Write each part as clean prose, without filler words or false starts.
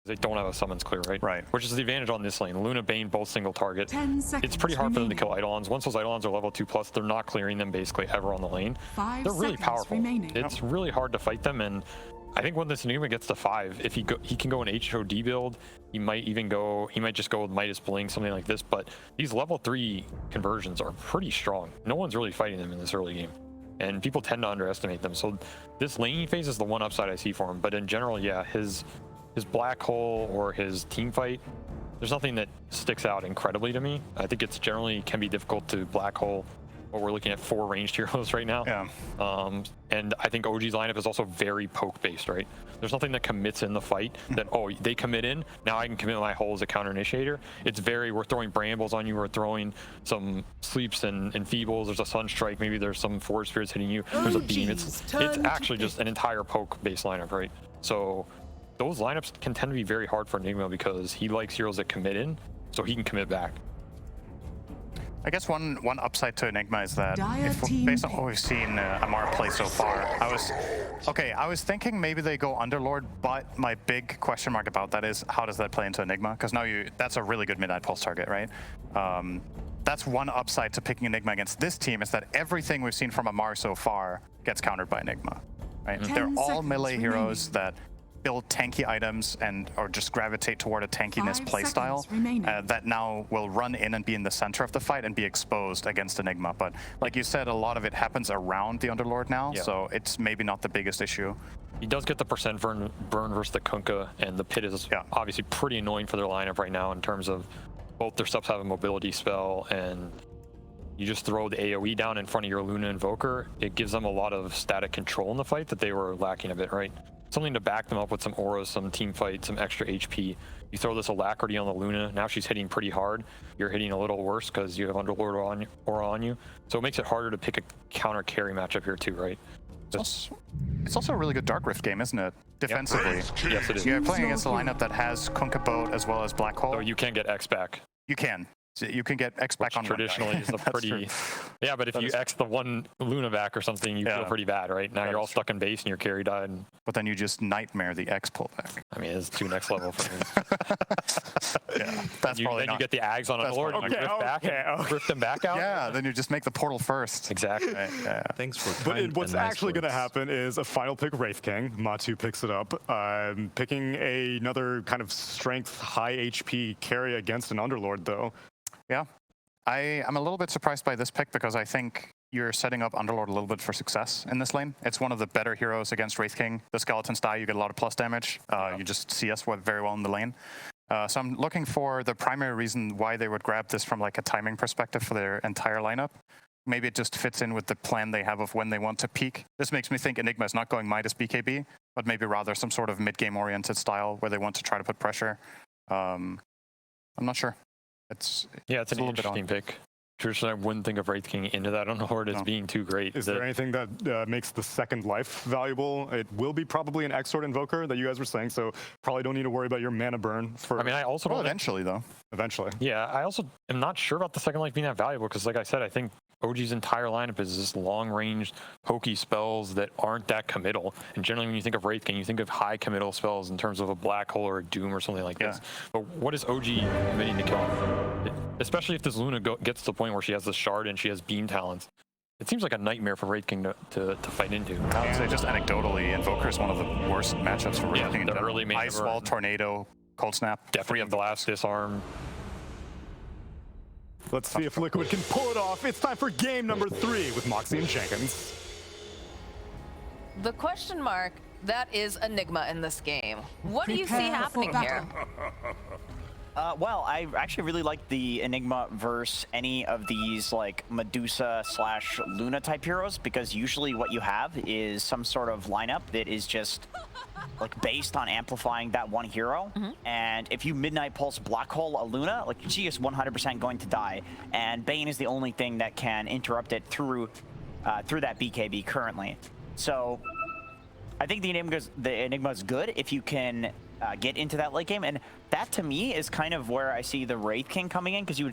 They don't have a summons clear, right? Right. Which is the advantage on this lane. Luna, Bane, both single target. 10 seconds It's pretty hard for them to remaining. kill Eidolons. Once those Eidolons are level 2+, they're not clearing them basically ever on the lane. 5 They're really seconds powerful. remaining. It's really hard to fight them, and I think when this Enigma gets to 5, if he can go an HOD build, he might just go with Midas Blink, something like this, but these level 3 conversions are pretty strong. No one's really fighting them in this early game, and people tend to underestimate them. So this laning phase is the one upside I see for him, but in general, yeah, his black hole or his team fight, there's nothing that sticks out incredibly to me. I think it's generally can be difficult to black hole, but we're looking at 4 ranged heroes right now. Yeah. And I think OG's lineup is also very poke based, right? There's nothing that commits in the fight that, oh, they commit in, now I can commit my hole as a counter initiator. It's very, we're throwing brambles on you, we're throwing some sleeps and feebles, there's a sunstrike, maybe there's some forward spirits hitting you, there's a beam. It's actually just an entire poke based lineup, right? So those lineups can tend to be very hard for Enigma because he likes heroes that commit in, so he can commit back. I guess one upside to Enigma is that Dire based on what we've seen Amara play so far, I was thinking maybe they go Underlord, but my big question mark about that is how does that play into Enigma? Because now that's a really good Midnight Pulse target, right? That's one upside to picking Enigma against this team, is that everything we've seen from Amar so far gets countered by Enigma, right? They're all melee heroes that build tanky items or just gravitate toward a tankiness playstyle that now will run in and be in the center of the fight and be exposed against Enigma. But like you said, a lot of it happens around the Underlord now, so it's maybe not the biggest issue. He does get the percent burn versus the Kunkka, and the Pit is obviously pretty annoying for their lineup right now in terms of both their subs have a mobility spell, and you just throw the AoE down in front of your Luna Invoker. It gives them a lot of static control in the fight that they were lacking a bit, right? Something to back them up with some auras, some team fight, some extra HP. You throw this Alacrity on the Luna, now she's hitting pretty hard. You're hitting a little worse because you have Underlord aura on you. So it makes it harder to pick a counter carry matchup here too, right? It's also a really good Dark Rift game, isn't it? Defensively. Yep. Yes, it is. You're playing against a lineup that has Kunkka Boat as well as Black Hole. So you can get X back. You can. So you can get X back on traditionally is a pretty yeah, but if you X the one Luna back or something, you feel pretty bad, right? Now you're all stuck in base and your carry died. But then you just nightmare the X pullback. I mean, it's too next level for me. That's then you get the Ags on a Lord and you drift back and drift them back out. Yeah, then you just make the portal first. Exactly. Thanks for what's actually going to happen is a final pick Wraith King. Matu picks it up. Picking another kind of strength, high HP carry against an Underlord, though. Yeah, I'm a little bit surprised by this pick because I think you're setting up Underlord a little bit for success in this lane. It's one of the better heroes against Wraith King. The skeletons die, you get a lot of plus damage. You just see us very well in the lane. So I'm looking for the primary reason why they would grab this from like a timing perspective for their entire lineup. Maybe it just fits in with the plan they have of when they want to peak. This makes me think Enigma is not going Midas BKB, but maybe rather some sort of mid-game oriented style where they want to try to put pressure. I'm not sure. It's an interesting pick. Traditionally, I wouldn't think of Wraith King into that Underlord as being too great. Is there anything that makes the second life valuable? It will be probably an Exort Invoker that you guys were saying, so probably don't need to worry about your mana burn. I mean, I also don't eventually though. Eventually. Yeah, I also am not sure about the second life being that valuable because, like I said, I think OG's entire lineup is this long-range pokey spells that aren't that committal. And generally, when you think of Wraith King, you think of high committal spells in terms of a Black Hole or a Doom or something like this. But what is OG committing to kill him? Especially if this Luna gets to the point where she has the Shard and she has Beam Talents. It seems like a nightmare for Wraith King to fight into. I would say just anecdotally, Invoker is one of the worst matchups for Wraith King. The early main Ice Wall, Tornado, Cold Snap. Definitely have Blast, Disarm. Let's see if Liquid can pull it off. It's time for game number 3 with Moxie and Jenkins. The question mark, that is Enigma in this game. What do you see happening here? Well, I actually really like the Enigma versus any of these like Medusa / Luna type heroes, because usually what you have is some sort of lineup that is just like based on amplifying that one hero. And if you Midnight Pulse Black Hole a Luna, like she is 100% going to die, and Bane is the only thing that can interrupt it through that BKB currently. So I think the Enigma is good if you can get into that late game, and that to me is kind of where I see the Wraith King coming in, because you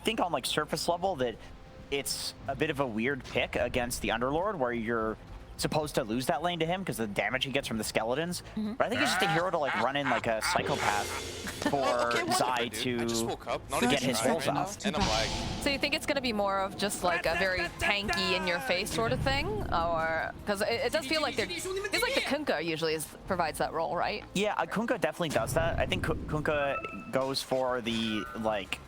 think on like surface level that it's a bit of a weird pick against the Underlord, where you're supposed to lose that lane to him because of the damage he gets from the skeletons. But I think he's just a hero to like run in like a psychopath for Zai to get his holes out. And I'm like, So you think it's going to be more of just like a very tanky in your face sort of thing, or because it does feel like it feels like the Kunkka usually provides that role, right? Yeah, Kunkka definitely does that. I think Kunkka goes for the like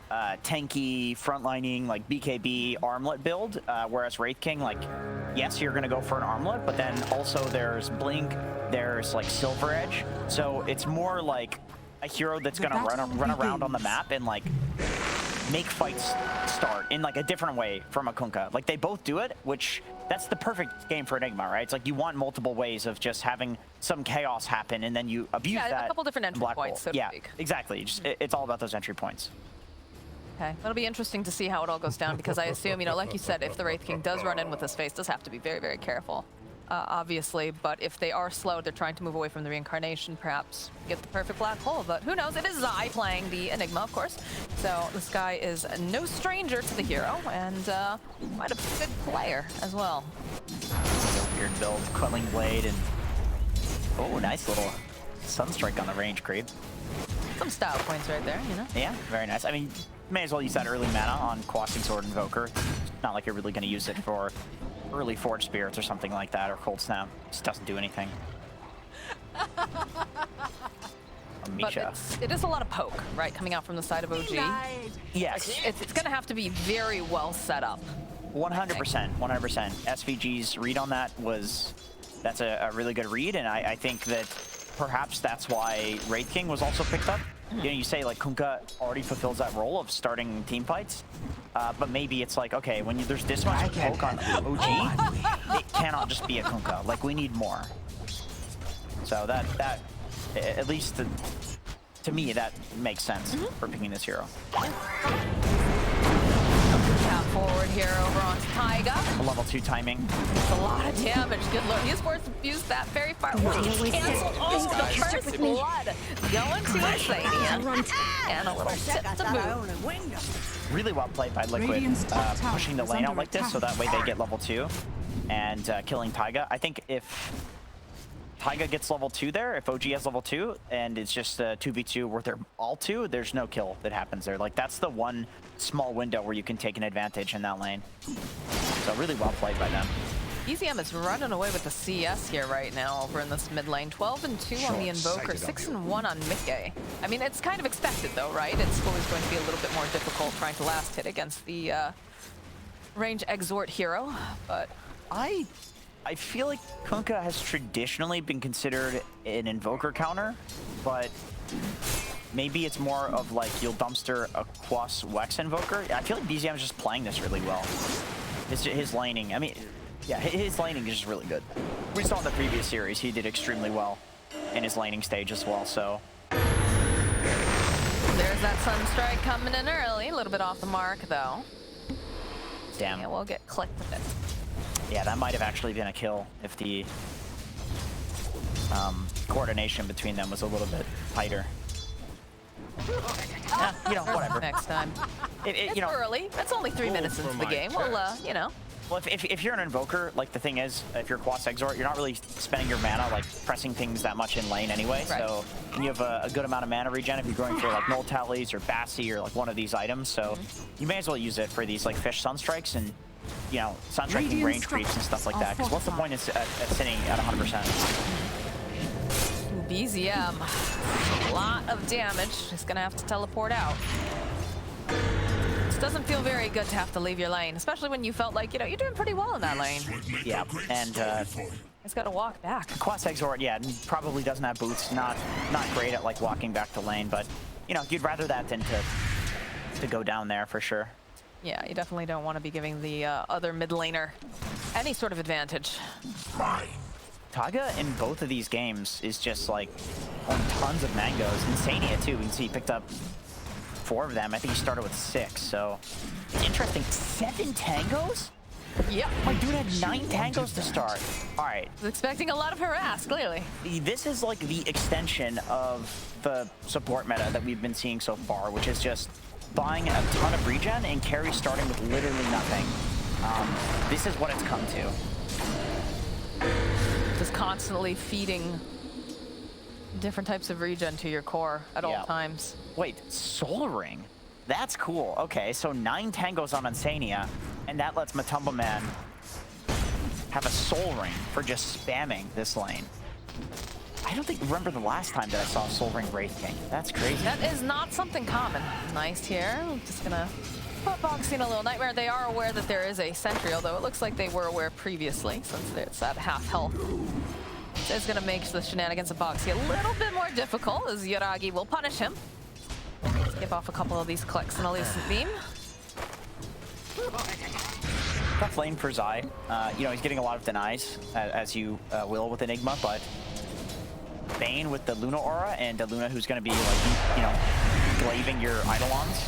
tanky frontlining like BKB armlet build, whereas Wraith King, like, yes, you're gonna go for an armlet, but then also there's Blink, there's like Silver Edge, so it's more like a hero that's gonna run around on the map and like make fights start in like a different way from a Kunkka. Like they both do it, which that's the perfect game for Enigma, right? It's like you want multiple ways of just having some chaos happen and then you abuse that. A couple different entry points, so to yeah, speak. exactly. Just, it's all about those entry points. Okay, that'll be interesting to see how it all goes down because I assume, you know, like you said, if the Wraith King does run in with his face, does have to be very, very careful, obviously. But if they are slow, they're trying to move away from the reincarnation, perhaps get the perfect black hole. But who knows? It is Zai playing the Enigma, of course. So this guy is no stranger to the hero and quite a good player as well. Weird build, Quelling Blade, and oh, nice little Sunstrike on the range creep. Some style points right there, you know? Yeah, very nice. I mean, may as well use that early mana on Quasting Sword Invoker. It's not like you're really going to use it for early Forge Spirits or something like that, or Cold Snap. It just doesn't do anything. But it is a lot of poke, right, coming out from the side of OG. Yes. It's going to have to be very well set up. 100%, 100%. SVG's read on that that's a really good read, and I think that perhaps that's why Wraith King was also picked up. You know, you say like Kunkka already fulfills that role of starting team fights, but maybe it's like, okay, when there's this much poke on OG, it cannot just be a Kunkka. Like, we need more. So that at least to me, that makes sense for picking this hero. Tap forward here over on Taiga. Level 2 timing. It's a lot of damage. Good look. He's forced to use that very far. Cancel all the first blood. Going to Insania. And a little tip to move. Really well played by Liquid, pushing the lane out like this so that way they get level 2 and killing Taiga. I think if Taiga gets level 2 there, if OG has level 2 and it's just a 2v2 where they're all 2, there's no kill that happens there. Like, that's the one small window where you can take an advantage in that lane. So really well played by them. EZM is running away with the CS here right now over in this mid lane. 12-2 on the Invoker, 6-1 on Mickey. I mean, it's kind of expected though, right? It's always going to be a little bit more difficult trying to last hit against the range exort hero, but I feel like Kunkka has traditionally been considered an Invoker counter, but maybe it's more of like you'll dumpster a Quas Wex Invoker. I feel like BZM is just playing this really well. His laning, I mean, yeah, his laning is just really good. We saw in the previous series, he did extremely well in his laning stage as well, so. There's that Sunstrike coming in early, a little bit off the mark though. Damn. Yeah, we'll get clicked a bit. Yeah, that might have actually been a kill if the coordination between them was a little bit tighter. You know, whatever. Next time. It's you know, early. That's only 3 minutes into the game. Well, you know. Well, if you're an Invoker, like the thing is, if you're Quas Exort, you're not really spending your mana like pressing things that much in lane anyway. Right. So and you have a good amount of mana regen if you're going for like Null Tallies or Bassi or like one of these items. So you may as well use it for these like Fish Sunstrikes and, you know, Sunstriking range creeps and stuff like that. Because what's the point of sitting at 100%? BZM, a lot of damage. He's gonna have to teleport out. This doesn't feel very good to have to leave your lane, especially when you felt like, you know, you're doing pretty well in that lane. Yeah, and he's got to walk back. Quas Exort, yeah, probably doesn't have boots. Not great at like walking back to lane, but you know, you'd rather that than to go down there for sure. Yeah, you definitely don't want to be giving the other mid laner any sort of advantage. Taiga in both of these games is just like on tons of mangoes. Insania too, we can see he picked up 4 of them. I think he started with 6, so interesting. 7 tangos? Yep. My dude had 9 tangos to start. All right. Was expecting a lot of harass, clearly. This is like the extension of the support meta that we've been seeing so far, which is just buying a ton of regen and carry starting with literally nothing. This is what it's come to. just constantly feeding different types of regen to your core at all times. Wait, Soul Ring? That's cool. Okay, so 9 tangos on Insania, and that lets Matumba Man have a Soul Ring for just spamming this lane. I don't remember the last time that I saw a Soul Ring Wraith King. That's crazy. That is not something common. Nice here. I'm just gonna put Boxy in a little nightmare. They are aware that there is a sentry, although it looks like they were aware previously, since it's at half health. It's gonna make the shenanigans of Boxy a little bit more difficult, as Yuragi will punish him. Let's give off a couple of these clicks and a Lucent Beam. Tough lane for Zai. You know, he's getting a lot of denies, as you will with Enigma, but Bane with the Luna Aura, and a Luna who's going to be, like, you know, glaving your Eidolons.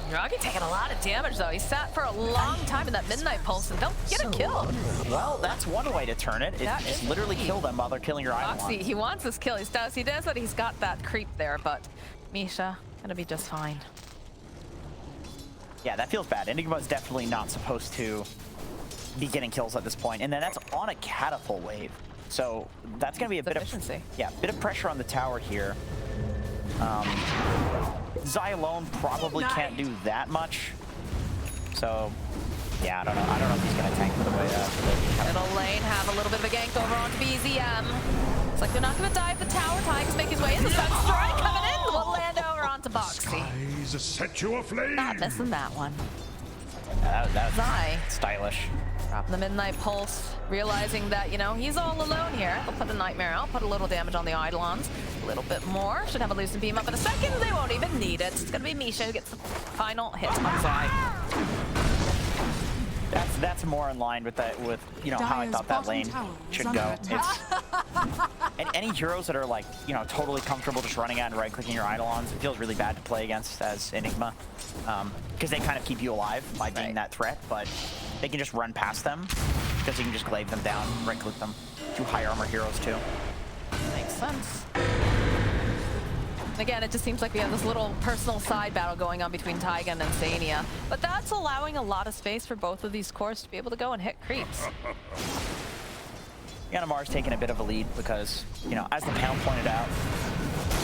Yuragi taking a lot of damage, though. He sat for a long time in that Midnight Pulse and don't get a kill. Well, that's one way to turn it. It's literally kill them while they're killing your Eidolons. Boxy, he wants this kill. He does that. He's got that creep there, but Misha gonna be just fine. Yeah, that feels bad. Enigma's definitely not supposed to be getting kills at this point, and then that's on a catapult wave. So that's going to be a bit of pressure on the tower here. Zai alone probably can't do that much. So yeah, I don't know if he's going to tank for the way that. Middle lane have a little bit of a gank over onto BZM. It's like they're not going to dive the tower. Tigers make his way in. The Sunstrike coming in will land over onto Boxy. Set you aflame. Not missing that one. That's Zai. stylish. Dropping the Midnight Pulse, realizing that, you know, he's all alone here. They'll put the Nightmare out, put a little damage on the Eidolons. A little bit more. Should have a Lucent Beam up in a second. They won't even need it. It's going to be Misha who gets the final hit on Zai. That's more in line with you know, how I thought that lane should go. And any heroes that are, like, you know, totally comfortable just running out and right-clicking your Eidolons, it feels really bad to play against as Enigma, because they kind of keep you alive by being that threat, but they can just run past them because you can just glaive them down, right-click them. 2 high armor heroes too. Makes sense. Again, it just seems like we have this little personal side battle going on between Taiga and Insania, but that's allowing a lot of space for both of these cores to be able to go and hit creeps. Yanamar's taking a bit of a lead because, you know, as the panel pointed out,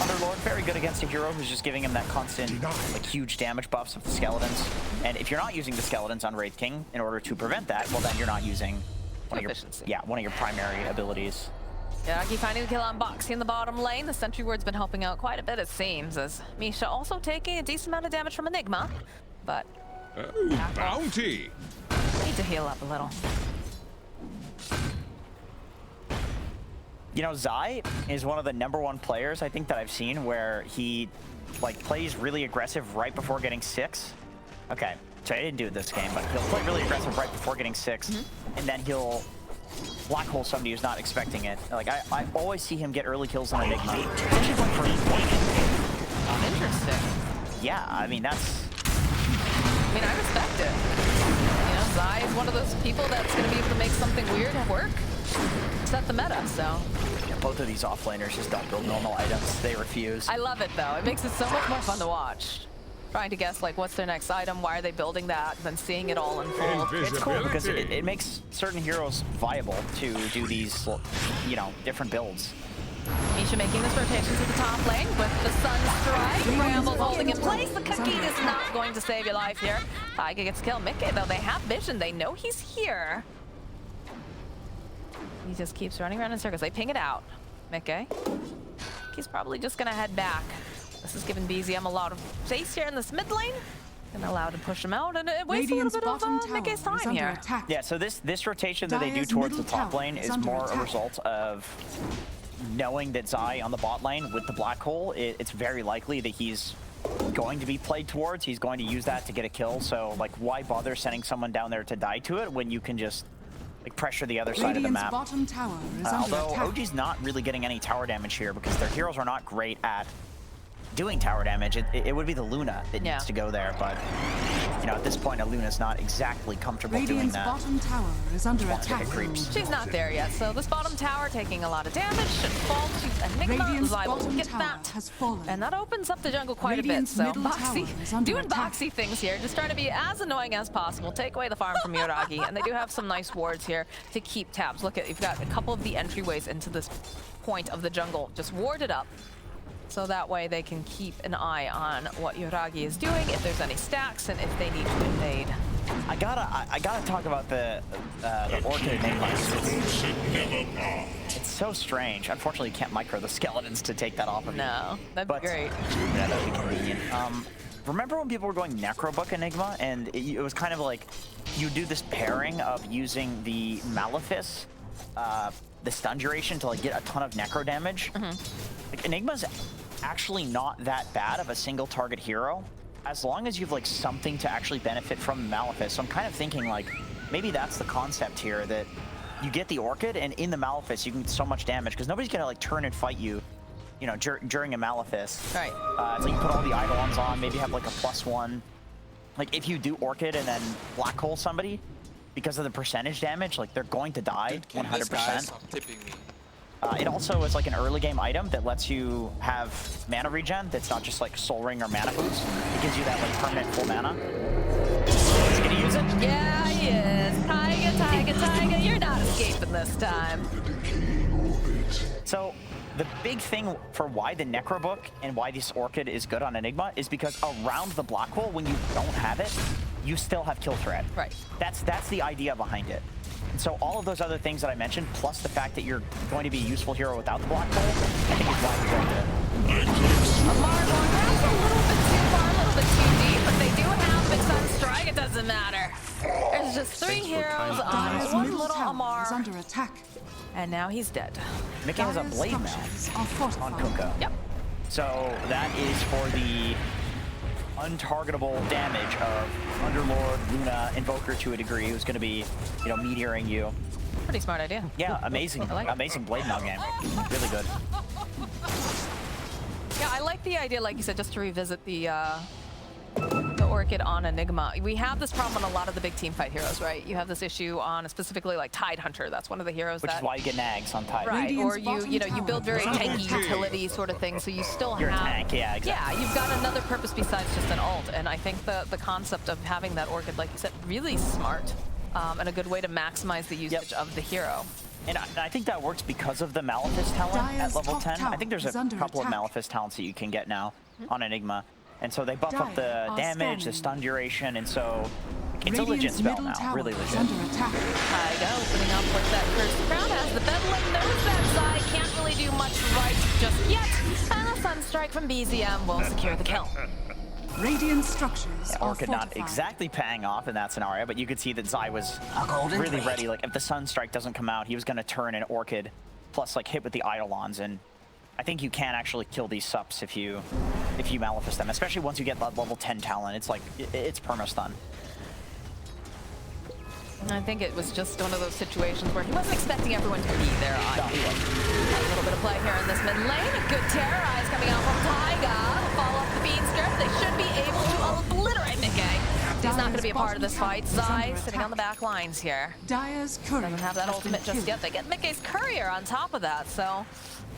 Underlord very good against a hero who's just giving him that constant, like, huge damage buffs of the skeletons. And if you're not using the skeletons on Wraith King in order to prevent that, well, then you're not using one of your primary abilities. Yuragi finding the kill on Boxy in the bottom lane. The Sentry Ward's been helping out quite a bit, it seems, as Misha also taking a decent amount of damage from Enigma, but Bounty. need to heal up a little. You know, Zai is one of the #1 players I think that I've seen where he, like, plays really aggressive right before getting 6. Okay, so I didn't do it this game, but he'll play really aggressive right before getting 6, and then he'll black hole somebody who's not expecting it. Like, I always see him get early kills on Enigma. Interesting. Yeah, I mean, I respect it. You know, Zai is one of those people that's going to be able to make something weird work. Set the meta, so. Yeah, both of these offlaners just don't build normal items. They refuse. I love it, though. It makes it so much more fun to watch. Trying to guess, like, what's their next item, why are they building that, and then seeing it all unfold. It's cool because it makes certain heroes viable to do these, you know, different builds. Misha making this rotation to the top lane with the Sunstrike. Bramble holding in place. The Khakiit is not going to save your life here. Taiga gets killed. Mickey, though, they have vision. They know he's here. He just keeps running around in circles. They ping it out. Mickey. He's probably just going to head back. This is giving BZM a lot of space here in this mid lane. And allowed to push him out, and it wastes a little bit of Mickey's time here. Yeah, so this rotation that they do towards the top lane is more a result of knowing that Zai on the bot lane with the black hole, it's very likely that he's going to be played towards. He's going to use that to get a kill. So, like, why bother sending someone down there to die to it when you can just, like, pressure the other side of the map? Bottom tower is although OG's not really getting any tower damage here because their heroes are not great at doing tower damage, it would be the Luna that needs to go there. But you know, at this point, a Luna's not exactly comfortable doing Radiant's that. bottom tower is under Wants to attack. hit creeps. She's not there yet, so this bottom tower taking a lot of damage should fall to Enigma. Radiant's Zai will bottom get tower that. has fallen. And that opens up the jungle quite Radiant's a bit. So middle tower is Boxy, under doing attack. Boxy things here, just trying to be as annoying as possible. Take away the farm from Yoragi, and they do have some nice wards here to keep tabs. Look at, you've got a couple of the entryways into this point of the jungle just warded up. So that way they can keep an eye on what Yoragi is doing, if there's any stacks, and if they need to invade. I gotta talk about the Orchid Enigma. It's so strange. Unfortunately, you can't micro the skeletons to take that off of you. No, that'd be great. Yeah, that'd be convenient. Remember when people were going Necrobook Enigma, and it was kind of like you do this pairing of using the Malefice, the stun duration to like get a ton of necro damage. Like Enigma's actually not that bad of a single target hero, as long as you've like something to actually benefit from Malefice. So I'm kind of thinking like maybe that's the concept here, that you get the Orchid and in the Malefice you can get so much damage because nobody's gonna like turn and fight you, you know, during a Malefice. Right. So you put all the Eidolons on, maybe have like a +1. Like if you do Orchid and then black hole somebody, because of the percentage damage, like they're going to die 100%. It also is like an early game item that lets you have mana regen that's not just like Soul Ring or Mana Boost. It gives you that like permanent full mana. Is he gonna use it? Yeah, he is. Taiga, you're not escaping this time. So the big thing for why the Necrobook and why this Orchid is good on Enigma is because around the black hole, when you don't have it, you still have kill threat. Right. That's the idea behind it. And so all of those other things that I mentioned, plus the fact that you're going to be a useful hero without the black hole, I think is why you're going to. Amar going perhaps a little bit too far, a little bit too deep, but they do have Big Sun Strike. It doesn't matter. There's just 3 heroes on Dire's one middle little tower Amar, is under attack. and now he's dead. Mickey has a Dire's blade now structures are on fortified. Kunkka. Yep. So that is for the untargetable damage of Underlord, Luna, Invoker to a degree, who's going to be, you know, meteoring you. Pretty smart idea. Yeah, amazing, I like it. amazing blade now game. Really good. Yeah, I like the idea, like you said, just to revisit the Orchid on Enigma. We have this problem on a lot of the big team fight heroes, right? You have this issue on specifically like Tide Hunter. That's one of the heroes Which that... is why you get nags on Tide. Right, Radiant's or you bottom build very tower is tanky under attack. utility sort of thing, so you still You're a have... tank, yeah, exactly. Yeah, you've got another purpose besides just an ult, and I think the concept of having that Orchid, like you said, really smart, and a good way to maximize the usage of the hero. And I think that works because of the Malefice talent Dire's at level top 10. I tower think there's is a under couple of attack. Malefice talents that you can get now on Enigma. And so they buff up the Dire are damage, the scanning. stun duration, and so it's a legit Radiant's spell middle now, tower really is legit. under attack. Taiga opening up with that Cursed Crown as the Bedlam knows that Zai can't really do much right just yet, and a Sunstrike from BZM will secure the kill. Radiant structures are Orchid fortified. not exactly paying off in that scenario, but you could see that Zai was really ready. Like if the Sunstrike doesn't come out, he was going to turn an Orchid plus like hit with the Eidolons, and I think you can actually kill these sups if you Malefice them, especially once you get that level 10 talent. It's like it's perma stun. I think it was just one of those situations where he wasn't expecting everyone to be there. No, he wasn't. A little bit of play here in this mid lane. A good terrorize coming out from Taiga. Follow up the bean script. They should be able to obliterate Mickey. He's not going to be a part of this fight. Zai sitting on the back lines here. Dire's courier Doesn't have that has been ultimate just killed. yet. They get Mickey's courier on top of that, so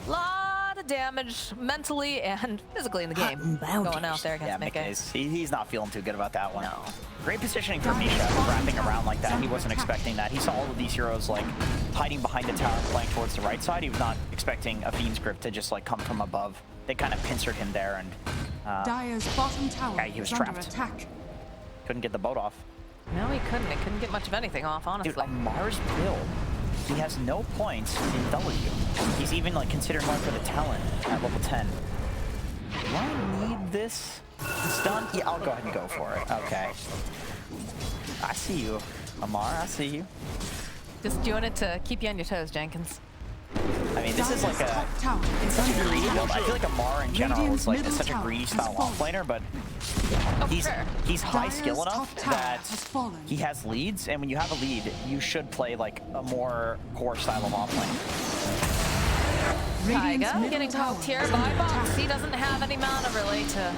lot of damage mentally and physically in the game going out there Yeah, against Mickey's, he's not feeling too good about that one. No. Great positioning for Misha, wrapping around like that. He wasn't expecting that. He saw all of these heroes like hiding behind the tower, playing towards the right side. He was not expecting a Fiend's Grip to just like come from above. They kind of pincered him there, and Dire's bottom tower yeah, he was is under trapped. attack. couldn't get the boat off. No, he couldn't. He couldn't get much of anything off, honestly. Dude, Amar's build, he has no points in W. He's even like considered one for the talent at level 10. Do I need this stun? Yeah, I'll go ahead and go for it. Okay. I see you, Amar. I see you. Just doing it to keep you on your toes, Jenkins. I mean, this is like Dire's a top tower is such a under greedy attack. build. I feel like Amar in general Radiant's is like middle such a tower greedy has style fallen. offlaner, but Oh, he's sure. high skill Dire's enough top tower that has fallen. he has leads, and when you have a lead, you should play like a more core style of offlane. Radiant's Taiga middle getting tower poked here is by under Box. attack. He doesn't have any mana really to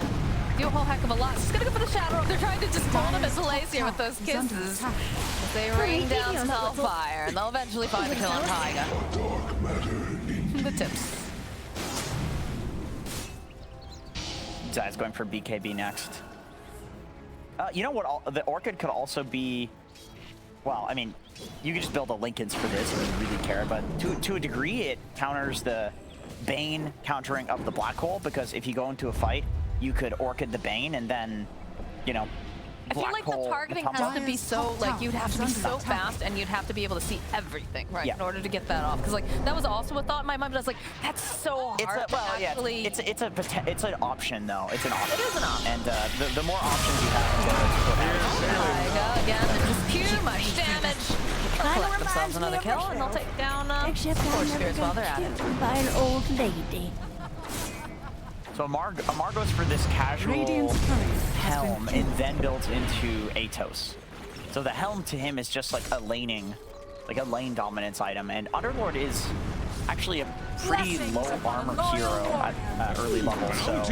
do a whole heck of a lot. He's gonna go for the Shadow. They're trying to just hold him in place here with those Is under kisses. attack. As they rain down Spellfire, and they'll eventually find the kill on Taiga. The tips. Zai's going for BKB next. You know what? The Orchid could also be... Well, I mean, you could just build a Linken's for this if you really care, but to a degree, it counters the Bane countering of the Black Hole, because if you go into a fight, you could Orchid the Bane and then, you know, I feel like the targeting has to be so, like, you'd have to be so fast and you'd have to be able to see everything, right, in order to get that off. Because, like, that was also a thought in my mind, but I was like, that's so hard to actually... It's an option, though. It's an option. It is an option. And the more options you have, the better. Taiga, again, just too much damage. They'll collect themselves another kill, and they'll take down Force Spirits while they're at it. By an old lady. So Amar goes for this casual Radiant's turret has been helm and then builds into Atos. So the helm to him is just like a lane dominance item, and Underlord is actually a pretty low armor hero at early levels. So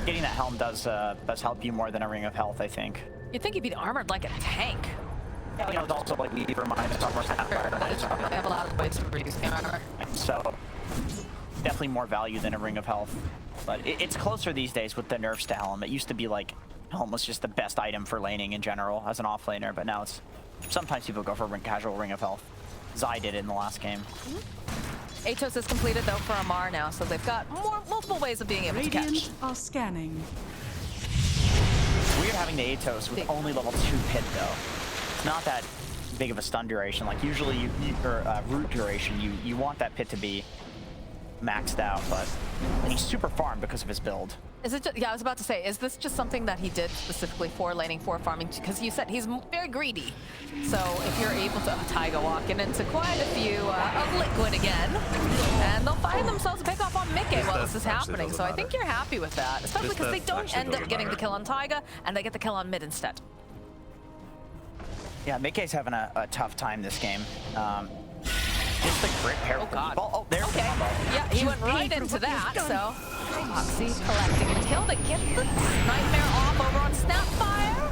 getting that helm does help you more than a Ring of Health, I think. You'd think he'd be armored like a tank. Yeah, you know, it's also like Weaver minus armor Sapphire. They have a lot of ways to reduce the armor. So definitely more value than a Ring of Health, but it's closer these days with the nerfs to Helm. It used to be like Helm was just the best item for laning in general as an offlaner, but now it's sometimes people go for casual Ring of Health. Zai did it in the last game. Atos is completed though for Amar now, so they've got multiple ways of being able to catch. Radiant are scanning. It's weird having the Atos with only level 2 pit though. It's not that big of a stun duration. Like usually, root duration, you want that pit to be maxed out, but he's super farmed because of his build. Is it just, yeah, I was about to say, is this just something that he did specifically for laning, for farming? Because you said he's very greedy. So if you're able to, Taiga walking into quite a few of Liquid again, and they'll find themselves a pick off on Mickey while this is happening. So I think you're happy with that, especially because they don't end up getting the kill on Taiga, and they get the kill on mid instead. Yeah, Mickey's having a tough time this game. Just the crit pair. Oh god. Oh, there's the combo. Yeah, he went right into that, so Foxy collecting a kill to get the Nightmare off over on Snapfire.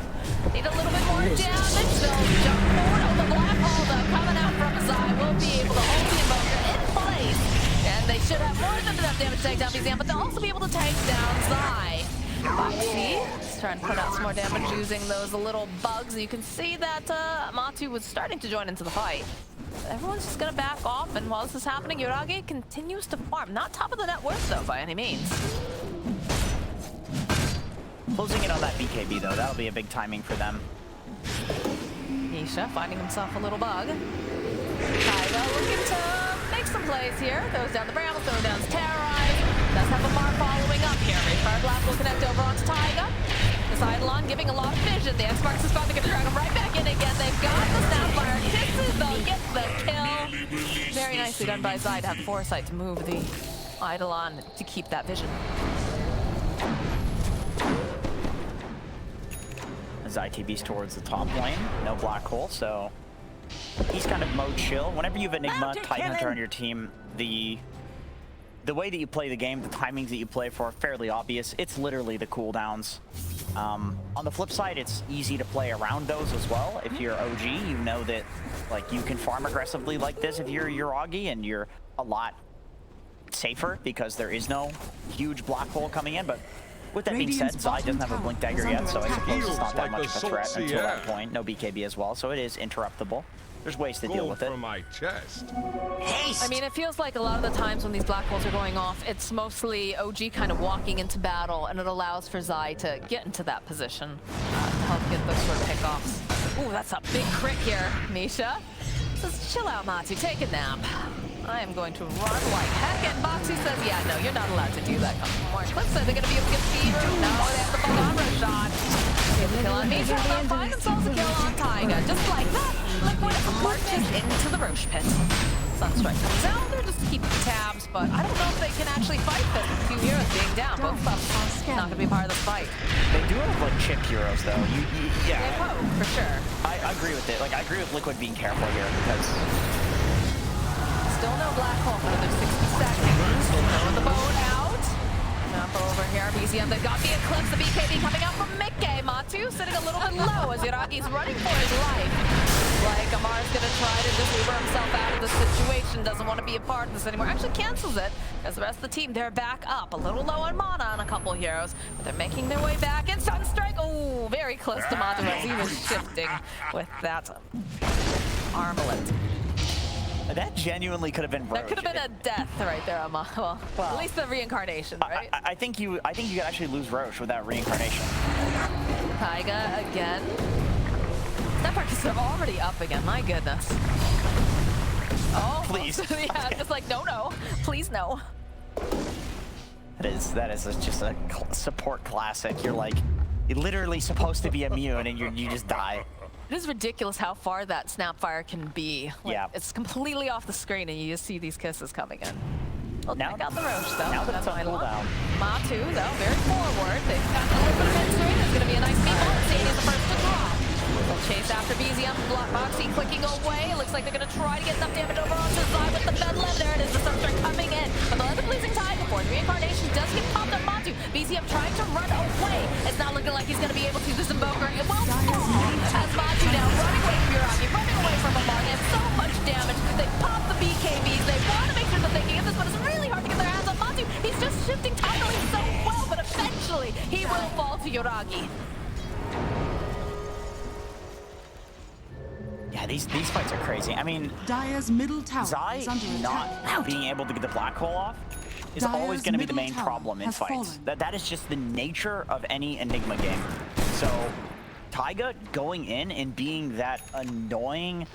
Need a little bit more damage, they'll jump forward. Oh, the Black Hole though coming out from Zai will be able to hold the Invoker in place. And they should have more than enough damage to take down BZM, but they'll also be able to take down Zai. Foxy is trying to put out some more damage using those little bugs. You can see that Matu was starting to join into the fight. Everyone's just gonna back off, and while this is happening, Yoragi continues to farm. Not top of the net worth, though, by any means. Closing in on that BKB, though. That'll be a big timing for them. Nisha finding himself a little bug. Taiga looking to make some plays here. Throws down the Bramble, throws down the Terrorize. Does have Amar following up here. Fire Blast will connect over onto Taiga. This Eidolon giving a lot of vision. The X-Marks is probably going to drag him right back in again. They've got the Snapfire kisses. They'll get the kill. Very nicely done by Zai to have the foresight to move the Eidolon to keep that vision. Zai TB's towards the top lane. No Black Hole, so he's kind of mode chill. Whenever you have Enigma, Tidehunter on your team, the way that you play the game, the timings that you play for are fairly obvious. It's literally the cooldowns. On the flip side, it's easy to play around those as well. If you're OG, you know that like you can farm aggressively like this if you're Yoragi, and you're a lot safer because there is no huge Black Hole coming in. But with that being said, Zai doesn't have a Blink Dagger yet, so I suppose it's not that much of a threat until that point. No BKB as well, so it is interruptible. There's ways to deal with it. From my chest. I mean, it feels like a lot of the times when these Black Holes are going off, it's mostly OG kind of walking into battle, and it allows for Zai to get into that position to help get those sort of pickoffs. Ooh, that's a big crit here, Misha. Says, chill out, Matu, take a nap. I am going to run like heck, and Boxy says, yeah, no, you're not allowed to do that. Come on, Cliff said they're going to be able to get speed. No, they have the bug on shot. Get the kill on Misha, and they'll find themselves a kill on Taiga. Just like that, Liquid marches into the Roche pit. Sunstrike comes out, they're just keeping tabs, but I don't know if they can actually fight this with 2 heroes being down. Both of them not going to be part of the fight. They do have like chip heroes though. Yeah. They hope, for sure. I agree with it. Like I agree with Liquid being careful here because Still no black hole for another 60 seconds. Throwing the boat out. Up over here, BZM, they've got the Eclipse, the BKB coming out from Mickey. Matu sitting a little bit low as Yuragi's running for his life. Like Amar's gonna try to just Uber himself out of the situation, doesn't want to be a part of this anymore. Actually cancels it, as the rest of the team, they're back up. A little low on mana on a couple heroes, but they're making their way back in Sunstrike. Oh, very close to Matu as he was shifting with that armlet. That genuinely could have been Roche. That could have been a death right there, Ama. Well, at least the reincarnation, right? I think you could actually lose Roche with that reincarnation. Taiga again. That Marcus are already up again, my goodness. Oh, Please. Yeah, just like, no, please no. That is just a support classic. You're literally supposed to be immune and you just die. It is ridiculous how far that Snapfire can be. Like, yeah. It's completely off the screen and you just see these kisses coming in. Well, now, check out the Roche, though. Now that it's on cooldown. Matu, though, very forward. They've got a little bit of answering. There's going to be a nice meatball. Sadie is the first to drop. They'll chase after BZM. Moxie clicking away. Looks like they're going to try to get enough damage over onto Zai with the Bedlam. There it is. The Sunstrike coming in. But the Leather Pleasing Tide before the reincarnation does get popped on Matu. BZM trying to run away. It's not looking like he's going to be able to. This Invoker, it will fall. As Matu now running away from Yuragi, running away from Amar. He has so much damage. They pop the BKBs. They want to make sure that they can get this, but it's really hard to get their hands on Matu. He's just shifting tidally so well, but eventually he will fall to Yuragi. Yeah, these fights are crazy. I mean, Dire's middle tower Zai is under not attack. being able to get the black hole off is Dire's always going to be the middle main tower problem in has fights. fallen. That is just the nature of any Enigma game. So Taiga going in and being that annoying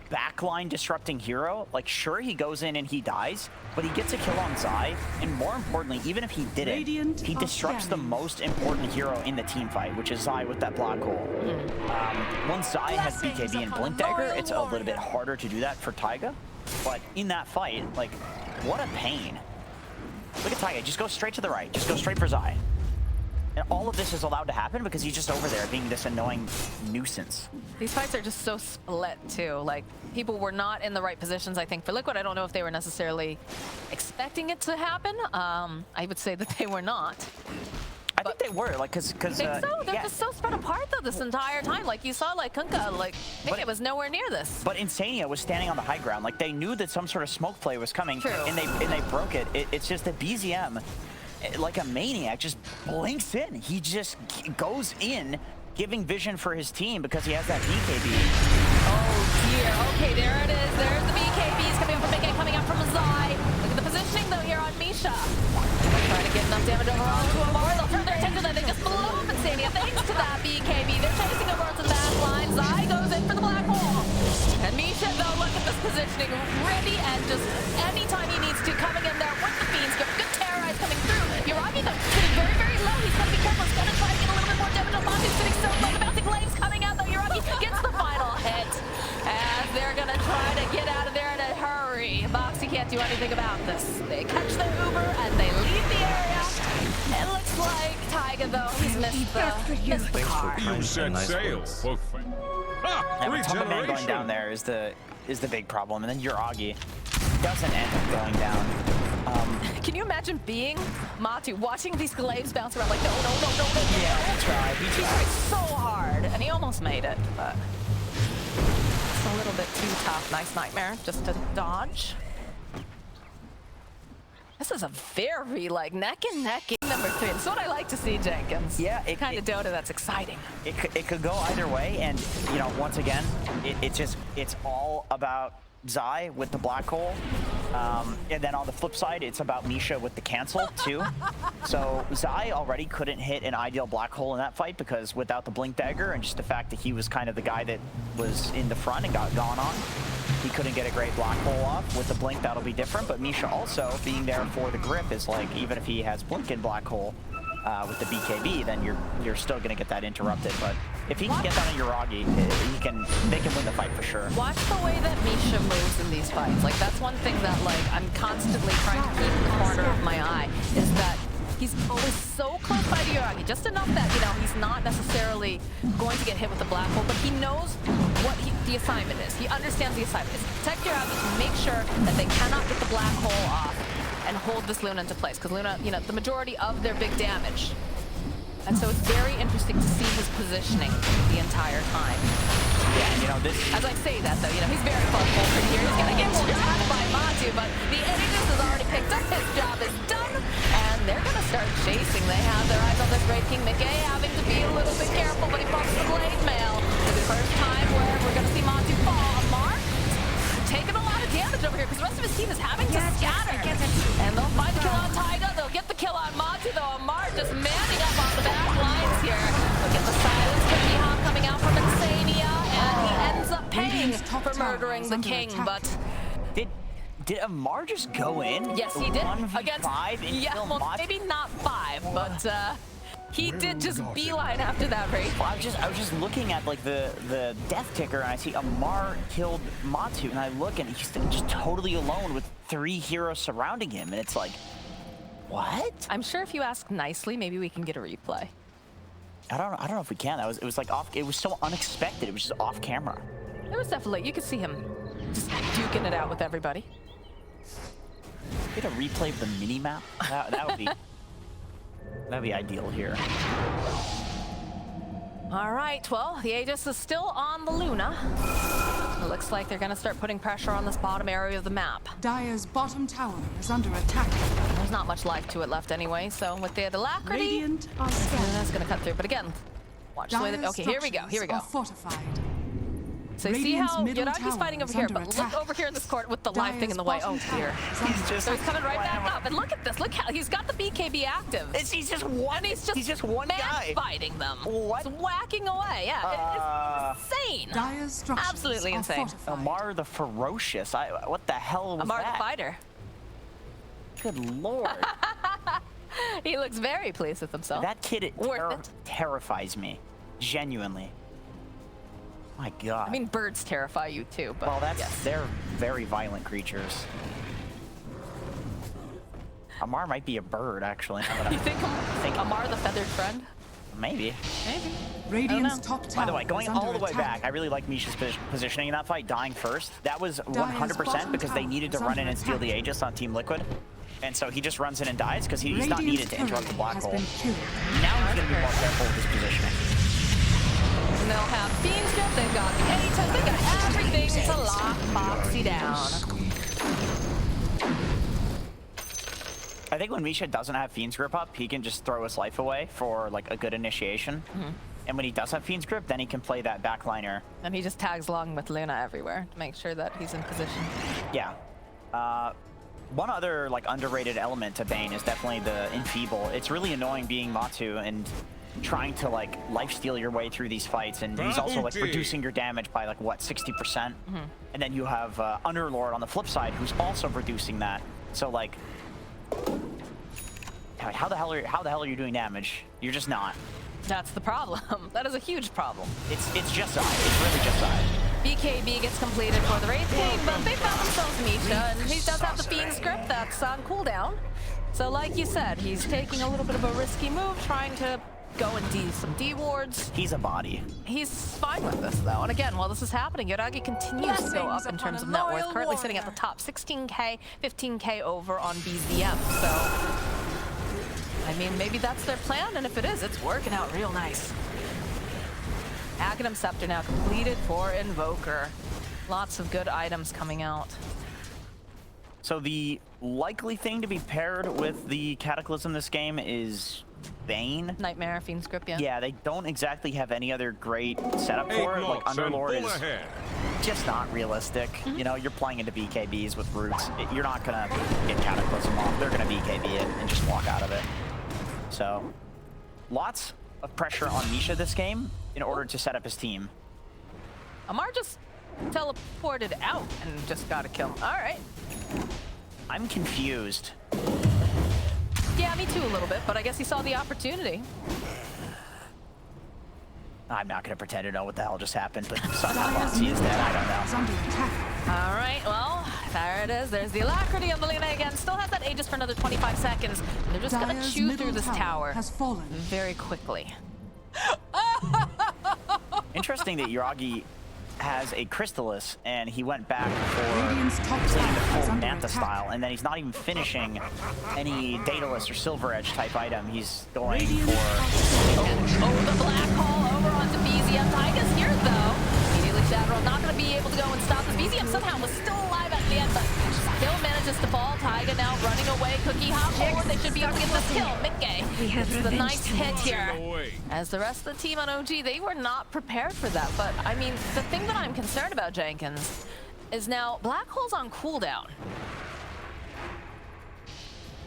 backline disrupting hero, like sure he goes in and he dies, but he gets a kill on Zai, and more importantly, even if he didn't, Radiant he disrupts the most important hero in the team fight, which is Zai with that black hole. Once Zai has BKB and Blink Dagger, it's a little bit harder to do that for Taiga, but in that fight, like, what a pain. Look at Taiga, just go straight to the right, just go straight for Zai. And all of this is allowed to happen because he's just over there being this annoying nuisance. These fights are just so split, too. Like, people were not in the right positions, I think. For Liquid, I don't know if they were necessarily expecting it to happen. I would say that they were not. I think they were, like, because... I think so. They're yeah. just so spread apart, though, this entire time. Like, you saw, like, Kunkka, like, it was nowhere near this. But Insania was standing on the high ground. Like, they knew that some sort of smoke play was coming, True. and they broke it. It's just that BZM, like a maniac, just blinks in. He just goes in, giving vision for his team because he has that BKB. Oh, dear. Okay, there it is. There's the BKBs coming up from Mickey, coming up from Zai. Look at the positioning, though, here on Misha. Trying to get enough damage over onto Amar. They'll turn their attention to that. They just blew up Insania thanks to that BKB. They're chasing over onto the back line. Zai goes in for the black hole. And Misha, though, look at this positioning. Ready and just anytime he needs to, coming in there with the Fiends. Good terrorize coming through. Yuragi, though, sitting very, very low. He's got to be careful. He's going to try to get a little bit more damage on Matu. Sitting so low. The bouncing flames coming out, though. Yuragi gets the final hit. As they're going to try to get out of there in a hurry. Moxie can't do anything about this. They catch their Uber and they leave the area. It looks like Taiga, though, he's missed the car. You set sail. Yeah, but Tumba Man going down there is the big problem, and then Yuragi doesn't end up going down. Can you imagine being Matu, watching these glaives bounce around like, no. Yeah, he tried. He tried so hard, and he almost made it, but it's a little bit too tough. Nice Nightmare, just to dodge. This is a very, like, neck and neck game number 3. That's what I like to see, Jenkins. Yeah, kind of Dota that's exciting. It could go either way, and you know, once again, it's all about Zai with the black hole, and then on the flip side, it's about Misha with the cancel too. So Zai already couldn't hit an ideal black hole in that fight because without the Blink Dagger and just the fact that he was kind of the guy that was in the front and got gone on, he couldn't get a great black hole off. With the Blink, that'll be different, but Misha also being there for the grip is like, even if he has Blink and black hole with the BKB, then you're still gonna get that interrupted. But if he can get that on Yuragi, they can win the fight for sure. Watch the way that Misha moves in these fights. Like, that's one thing that, like, I'm constantly trying to keep in the corner of my eye, is that he's always so close by to Yuragi, just enough that, you know, he's not necessarily going to get hit with the black hole, but he knows what the assignment is. He understands the assignment is. Protect your assets, make sure that they cannot get the black hole off and hold this Luna into place. Because Luna, you know, the majority of their big damage. And so it's very interesting to see his positioning the entire time. Yeah, and you know, this... As I say that, though, you know, he's very thoughtful for here. He's going to get shot by Matu, but the Aegis has already picked up. His job is done, and they're going to start chasing. They have their eyes on this Wraith King. McKay having to be a little bit careful, but he bumps the blade mail. It's the first time where we're going to see Matu fall. Amar taking a lot of damage over here because the rest of his team is having to scatter. And they'll find the kill on Taiga. They'll get the kill on Matu, though. Amar just manning up on the back lines here. Look at the silence from Mihawk coming out from Insania, and he ends up paying for murdering the king, but... Did Amar just go in? Yes, he did. 1v5 and yeah, kill well, Matu? maybe not 5, but he did just beeline after that raid. Well, I was just looking at like the death ticker, and I see Amar killed Matu, and I look and he's just totally alone with 3 heroes surrounding him, and it's like, what? I'm sure if you ask nicely, maybe we can get a replay. I don't know if we can. It was like off. It was so unexpected. It was just off camera. There was definitely, you could see him just duking it out with everybody. Get a replay of the mini map. That would be that'd be ideal here. All right, well, the Aegis is still on the Luna. It looks like they're gonna start putting pressure on this bottom area of the map. Dire's bottom tower is under attack. There's not much life to it left anyway, so with the alacrity, Radiant are scanning. that's gonna cut through. But again, watch the way that. Okay, here we go. Here we go. Fortified. So you see Radiant's how middle Yoragi's tower fighting over is here, under but look attack. over here in this court with the live thing in the way. Oh dear. He's So he's coming right back up, and look at this. Look how he's got the BKB active. He's just one. And he's just one man guy fighting them. What? He's whacking away. Yeah, it's insane. Dire's structures Absolutely are insane. fortified. Amar the Ferocious. What the hell was Amar that? the fighter. Good lord. He looks very pleased with himself. That kid Worth it. terrifies me. Genuinely. My god. I mean, birds terrify you too, but well, yes. they're very violent creatures. Amar might be a bird, actually. now that You I'm think Amar the feathered friend? Maybe. Maybe. Radiant's know. top tower By the way, going is under all the way attack. back, I really like Misha's positioning in that fight, dying first. That was 100% bottom because they tower needed to is run under in and steal the attack. Aegis on Team Liquid. And so he just runs in and dies because he's not needed to interrupt the black has hole. been killed. Now he's going to be more careful with his positioning. And they'll have Fiend's Grip, they've got the Anytime, they've got everything to lock Foxy down. I think when Misha doesn't have Fiend's Grip up, he can just throw his life away for like a good initiation. And when he does have Fiend's Grip, then he can play that backliner. And he just tags along with Luna everywhere to make sure that he's in position. Yeah. One other like underrated element to Bane is definitely the Enfeeble. It's really annoying being Matu and trying to like lifesteal your way through these fights, and he's also like reducing your damage by like what 60%. And then you have Underlord on the flip side who's also reducing that. So like, how the hell are you doing damage? You're just not. That's the problem. That is a huge problem. It's just side. It's really just side. BKB gets completed for the Wraith King, but they found themselves Misha, and he does have the Fiend's Grip that's on cooldown. So like you said, he's taking a little bit of a risky move, trying to go and do some D-wards. He's a body. He's fine with this though, and again, while this is happening, Yoragi continues to go up in terms of net worth, currently sitting at the top, 16k, 15k over on BZM, so... I mean, maybe that's their plan, and if it is, it's working out real nice. Aghanim Scepter now completed for Invoker. Lots of good items coming out. So the likely thing to be paired with the Cataclysm this game is Bane. Nightmare, Fiend's Grip, yeah. Yeah, they don't exactly have any other great setup for it. Like Underlord is just not realistic. You know, you're playing into BKBs with roots. You're not gonna get Cataclysm off. They're gonna BKB it and just walk out of it. So, lots of pressure on Misha this game in order to set up his team. Amar just teleported out and just got a kill. All right. I'm confused. Yeah, me too a little bit, but I guess he saw the opportunity. I'm not going to pretend to know what the hell just happened, but somehow Foxy is dead. I don't know. Under attack. All right, well, there it is. There's the Alacrity on the Luna again. Still has that Aegis for another 25 seconds. And they're just going to Dire's chew middle through this tower has fallen. very quickly. Interesting that Yoragi has a Crystallis, and he went back for Radiant's top playing the tower is full under Manta attack. style, and then he's not even finishing any Daedalus or Silver Edge type item. He's going Radiant's for... top tower. Oh, the black hole over onto BZM. Taiga's here, though. Immediately Shadowrun not going to be able to go and stop this. BZM somehow was still alive at the end, but still manages to fall. Taiga now running away. Cookie hop forward. They should be able to get this kill. Mickey gets the nice hit here. As the rest of the team on OG, they were not prepared for that. But, I mean, the thing that I'm concerned about, Jenkins, is now Black Hole's on cooldown.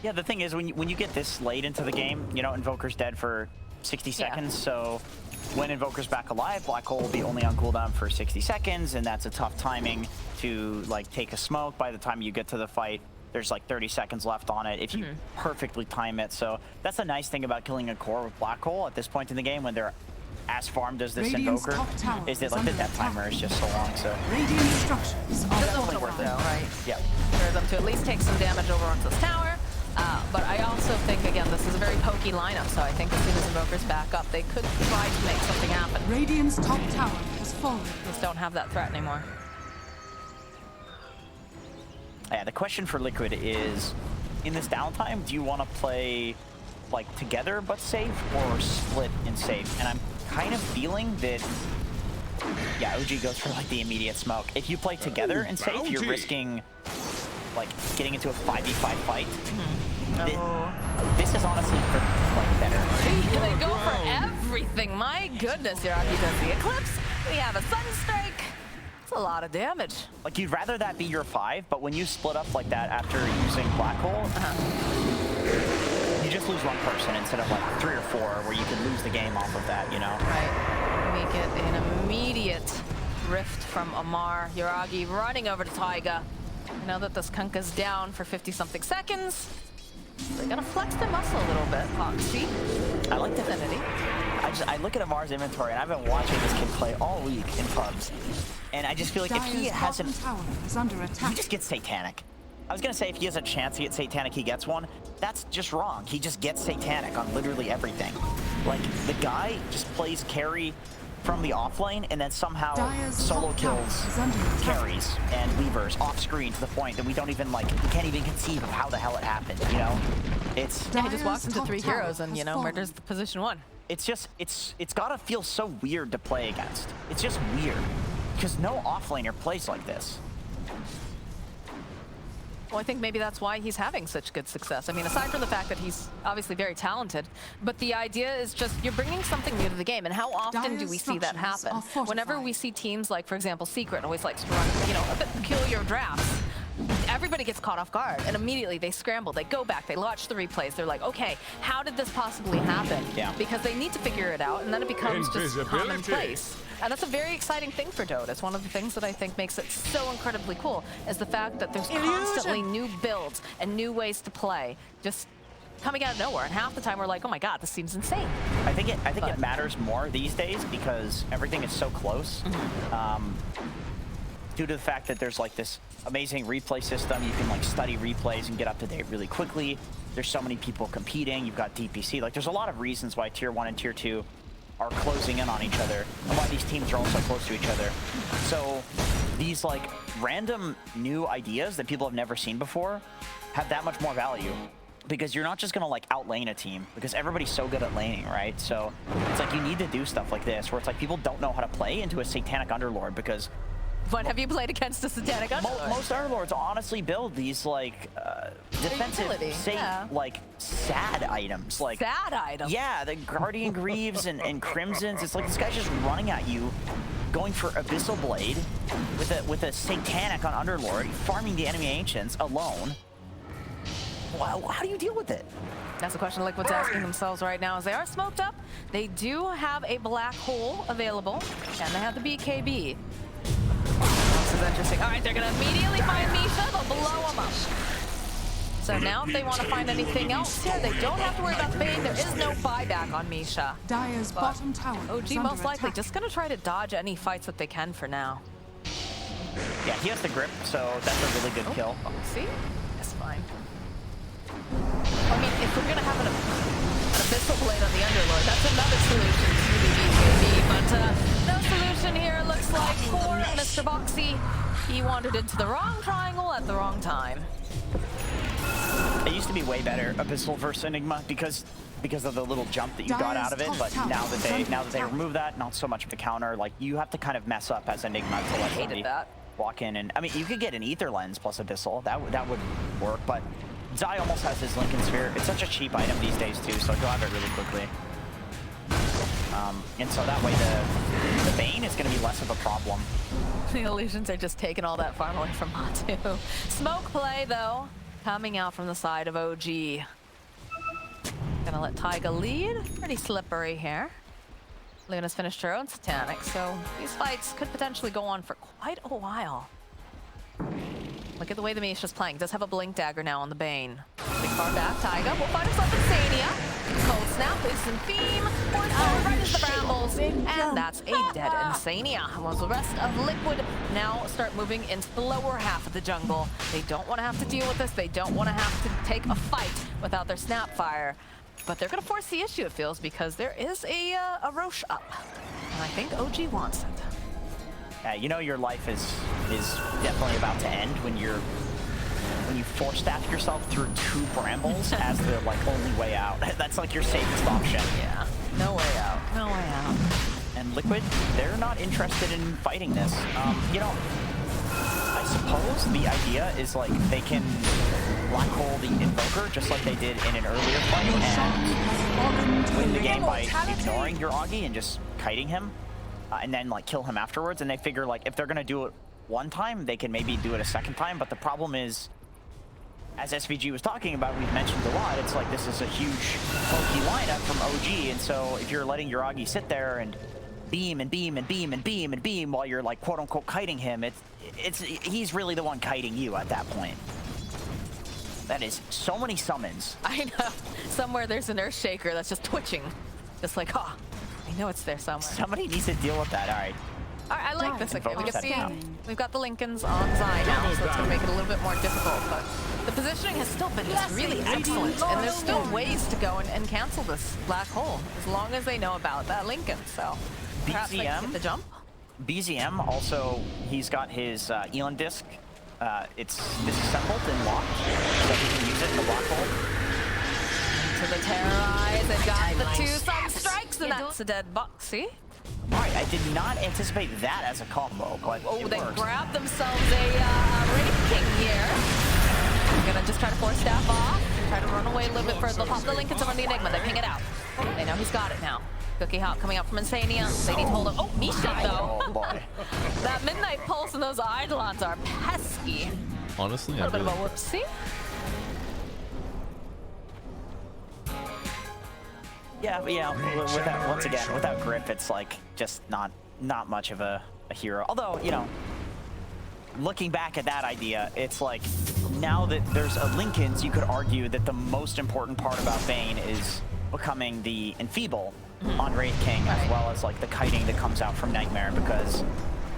Yeah, the thing is, when you get this late into the game, you know, Invoker's dead for 60 seconds, so when Invoker's back alive, Black Hole will be only on cooldown for 60 seconds, and that's a tough timing to, like, take a smoke. By the time you get to the fight, there's like 30 seconds left on it if you perfectly time it. So that's a nice thing about killing a core with Black Hole at this point in the game when they're as farmed as this Radiant's Invoker, top tower is that is like the under death attack. timer is just so long, so Radiant structures are Doesn't want to worth work, it. though, right? yeah. For them to at least take some damage over onto this tower. But I also think, again, this is a very pokey lineup, so I think as soon as Invoker's back up, they could try to make something happen. Radiant's top tower has fallen. Just don't have that threat anymore. Yeah, the question for Liquid is, in this downtime, do you want to play like together but safe or split and safe? And I'm kind of feeling that, yeah, OG goes for like the immediate smoke. If you play together and safe, you're Bounty. risking like getting into a 5v5 fight. Oh. This is honestly for, like better. They go for everything. My goodness, Hiraki does the Eclipse. We have a Sunstrike. It's a lot of damage. Like you'd rather that be your 5, but when you split up like that after using Black Hole, you just lose one person instead of like 3 or 4, where you could lose the game off of that, you know? Right. We get an immediate rift from Amar. Hiragi running over to Taiga. I know that this Kunkka's down for 50-something seconds. They're gonna flex their muscle a little bit, Foxy. I like the Affinity. I look at Amar's inventory, and I've been watching this kid play all week in pubs, and I just feel like if he Dire's hasn't, bottom tower is under he attack. just gets Satanic. I was gonna say if he has a chance to get Satanic, he gets one. That's just wrong. He just gets Satanic on literally everything. Like the guy just plays carry from the offlane and then somehow Dire's solo top tower kills is under attack. carries and weavers off screen to the point that we don't even like, we can't even conceive of how the hell it happened, you know? It's Yeah, he just walks Dire's into top 3 tower heroes and, has you know, fallen. murders the position 1. it's just, it's gotta feel so weird to play against. It's just weird. Because no offlaner plays like this. Well, I think maybe that's why he's having such good success. I mean, aside from the fact that he's obviously very talented, but the idea is just you're bringing something new to the game. And how often do Dire's we see that structures happen? are fortified. Whenever we see teams like, for example, Secret always likes to run, you know, a bit peculiar drafts. Everybody gets caught off guard, and immediately they scramble, they go back, they watch the replays, they're like, okay, how did this possibly happen? Yeah. Because they need to figure it out, and then it becomes just Invisibility. commonplace. And that's a very exciting thing for Dota. It's one of the things that I think makes it so incredibly cool, is the fact that there's constantly new builds and new ways to play, just coming out of nowhere. And half the time we're like, oh my god, this seems insane. I think it matters more these days because everything is so close. Due to the fact that there's like this amazing replay system, you can like study replays and get up to date really quickly. There's so many people competing. You've got DPC. Like there's a lot of reasons why Tier 1 and Tier 2 are closing in on each other and why these teams are also close to each other. So these like random new ideas that people have never seen before have that much more value. Because you're not just gonna like outlane a team, because everybody's so good at laning, right? So it's like you need to do stuff like this, where it's like people don't know how to play into a Satanic Underlord, because What have you played against a Satanic Underlord? most Underlords honestly build these like defensive, Utility, safe, yeah. like sad items, like Sad item. yeah, the Guardian Greaves and Crimsons. It's like this guy's just running at you, going for Abyssal Blade with a Satanic on Underlord, farming the enemy Ancients alone. Wow, how do you deal with it? That's a question Liquid's asking themselves right now as they are smoked up. They do have a black hole available, and they have the BKB. This is interesting. All right, they're going to immediately find Misha. They'll blow him up. So now if they want to find anything else here, they don't have to worry about the bait. There is no buyback on Misha. Dire's But bottom tower OG is under most likely attack. just going to try to dodge any fights that they can for now. Yeah, he has the grip, so that's a really good kill. See? That's fine. I mean, if we're going to have an Abyssal Blade on the Underlord, that's another solution to the BKB, but no solution here, looks like, for for Boxy. He wandered into the wrong triangle at the wrong time. It used to be way better, Abyssal versus Enigma, because of the little jump that you got out of it. But now that they remove that, not so much of a counter. Like, you have to kind of mess up as Enigma to let somebody walk in. And I mean, you could get an Ether Lens plus Abyssal. That would work. But Zai almost has his Lincoln Sphere. It's such a cheap item these days too, so he'll have it really quickly. And so that way the Bane is going to be less of a problem. The Illusions are just taking all that farm away from Matu. Smoke play, though, coming out from the side of OG. Gonna let Taiga lead. Pretty slippery here. Luna's finished her own Satanic, so these fights could potentially go on for quite a while. Look at the way the Misha's playing. Does have a Blink Dagger now on the Bane. Big far back, Taiga will find himself in Sania. Cold Snap, loose and Theme. Force forward right into the Brambles. And that's a dead Insania. While the rest of Liquid now start moving into the lower half of the jungle. They don't want to have to deal with this. They don't want to have to take a fight without their Snapfire. But they're going to force the issue, it feels, because there is a Roche up. And I think OG wants it. You know your life is definitely about to end when you force staff yourself through 2 brambles as the only way out. That's like your safest option. Yeah, no way out. No way out. And Liquid, they're not interested in fighting this. You know, I suppose the idea is they can black hole the Invoker just like they did in an earlier fight and win the game by ignoring your Augie and just kiting him. And then kill him afterwards, and they figure if they're gonna do it one time, they can maybe do it a second time. But the problem is, as SVG was talking about, we've mentioned a lot, it's this is a huge bulky lineup from OG, and so if you're letting your Augie sit there and beam and beam and beam and beam and beam while you're quote unquote kiting him, he's really the one kiting you at that point. That is so many summons. I know. Somewhere there's an Earth Shaker that's just twitching, just I know it's there somewhere. Somebody needs to deal with that. All right. All right, I like this. Okay, Invoke we've got the Lincolns on Zai now, so it's going to make it a little bit more difficult. But the positioning has still been just really excellent, and there's still ways to go and cancel this black hole as long as they know about that Lincoln. So perhaps they can get the jump. BZM also, he's got his Elon disc. It's disassembled and locked, so he can use it in the black hole. To the Terrorize, they've got the 2 Sun Strikes, and that's a dead Boxy. All right, I did not anticipate that as a combo, but they grabbed themselves a Wraith King here. They're gonna just try to force staff off, try to run away a little bit further. They'll pop the Lincolns over the Enigma, they ping it out. They know he's got it now. Cookie Hop coming out from Insania. They need to hold him. Oh, Misha though. Oh boy. That Midnight Pulse and those Eidolons are pesky. Honestly, a little bit of a whoopsie. Yeah, without, once again, without grip, it's just not much of a hero. Although, looking back at that idea, it's now that there's a Lincolns, you could argue that the most important part about Bane is becoming the Enfeeble on Wraith King, as well as the kiting that comes out from Nightmare, because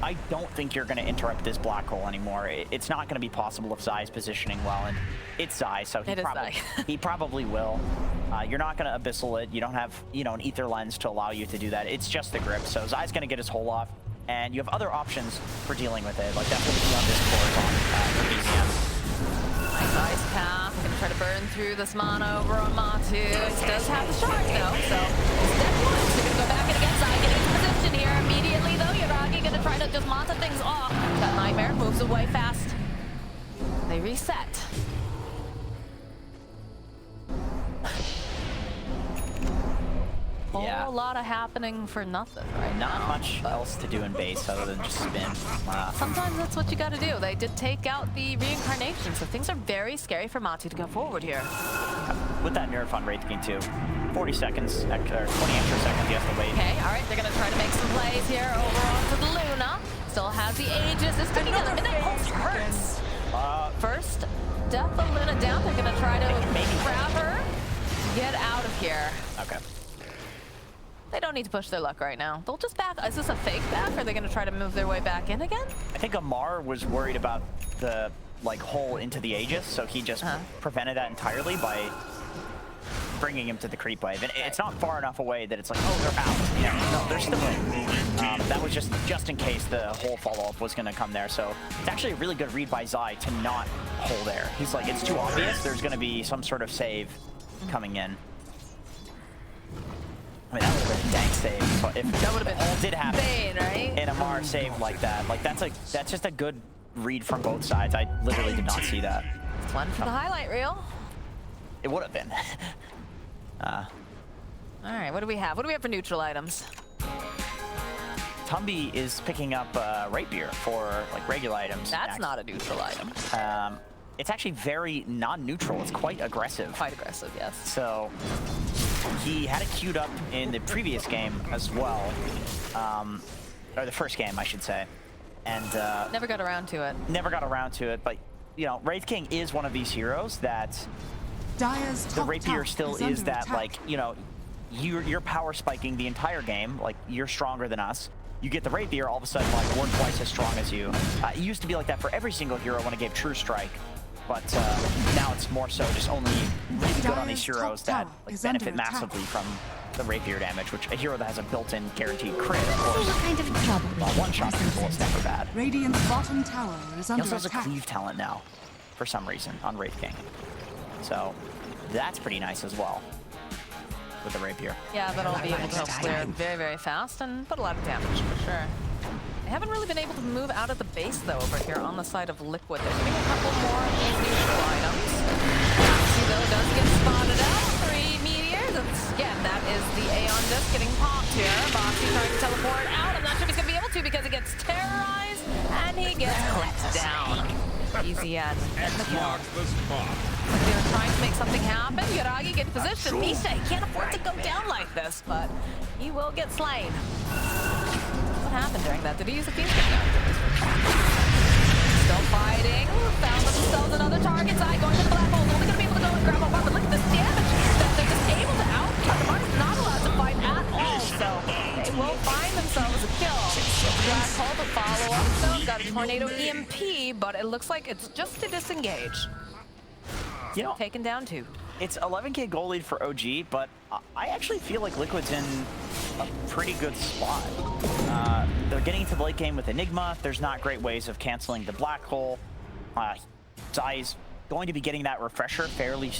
I don't think you're going to interrupt this black hole anymore. It's not going to be possible if Zai's positioning well, and it's Zai, so he probably will. You're not going to Abyssal it. You don't have, an Ether Lens to allow you to do that. It's just the grip, so Zai's going to get his hole off, and you have other options for dealing with it, that's what we see on this course on BZM. Nice Ice Path. Gonna try to burn through this mana over on Matu. He does have the shard though, so step 1. So gonna go back and against Zai, getting into position here immediately though. Yuragi gonna try to just Manta things off. That Nightmare moves away fast. They reset. Whole lot of happening for nothing right now. Not much else to do in base other than just spin. Sometimes that's what you gotta do. They did take out the reincarnation, so things are very scary for Matu to go forward here. With that nerf on Wraith King too. 40 seconds, or 20 extra seconds he has to wait. Okay, all right, they're gonna try to make some plays here over onto the Luna. Still has the Aegis. This could be another Midnight Pulse hurts. First, death of Luna down. They're gonna try to grab her, get out of here. Okay. They don't need to push their luck right now. They'll just back. Is this a fake back? Or are they going to try to move their way back in again? I think Amar was worried about the hole into the Aegis, so he just prevented that entirely by bringing him to the creep wave. And it's not far enough away that it's like, oh, they're out. You know, no, they're still in. That was just in case the whole follow-up was going to come there. So it's actually a really good read by Zai to not hold there. He's like, it's too obvious. There's going to be some sort of save coming in. I mean, that would have been a dank save, but if that would have been all did happen, insane, right? and Amar saved like that, like that's just a good read from both sides. I literally did not see that. One for the highlight reel. It would have been. All right, what do we have? What do we have for neutral items? Tumby is picking up rapier for like regular items. That's not a neutral item. It's actually very non-neutral. It's quite aggressive. Quite aggressive, yes. So he had it queued up in the previous game as well, or the first game, I should say, and never got around to it. Never got around to it, but you know, Wraith King is one of these heroes that the rapier still is that attack. Like, you know, you're power spiking the entire game. Like, you're stronger than us. You get the rapier, all of a sudden, like, we're twice as strong as you. It used to be like that for every single hero when it gave True Strike. But now it's more so just only really good on these heroes that like, benefit massively from the rapier damage, which a hero that has a built-in guaranteed crit, of course. What kind of trouble? One-shot people is never bad. Radiant's bottom tower is He under also has a attack. cleave talent now, for some reason, on Wraith King. So that's pretty nice as well, with the rapier. Yeah, that'll be able to help clear very, very fast and put a lot of damage for sure. They haven't really been able to move out of the base though over here on the side of Liquid. They're getting a couple more neutral items. Boxy though does get spotted out. 3 meteors. Again, that is the Aeon disc getting popped here. Boxy trying to teleport out. I'm not sure if he's gonna be able to because he gets terrorized and he gets clipped down. Easy end. And the kill. Mark the spot. They were trying to make something happen. Yuragi gets positioned. Misha, he can't afford to go down like this, but he will get slain. What happened during that? Did he use a fuse? Still fighting. Found themselves another target. Zai going to the black hole. Only going to be able to go and grab a one, but look at this damage that they're just able to outcut. Mark's not allowed to fight at all, so they will find themselves a kill. Black hole to follow up, though. Got a tornado EMP, but it looks like it's just to disengage. You know, Taken down 2. it's 11k goal lead for OG, but I actually feel like Liquid's in a pretty good spot. They're getting into the late game with Enigma. There's not great ways of canceling the black hole. Zai's going to be getting that refresher fairly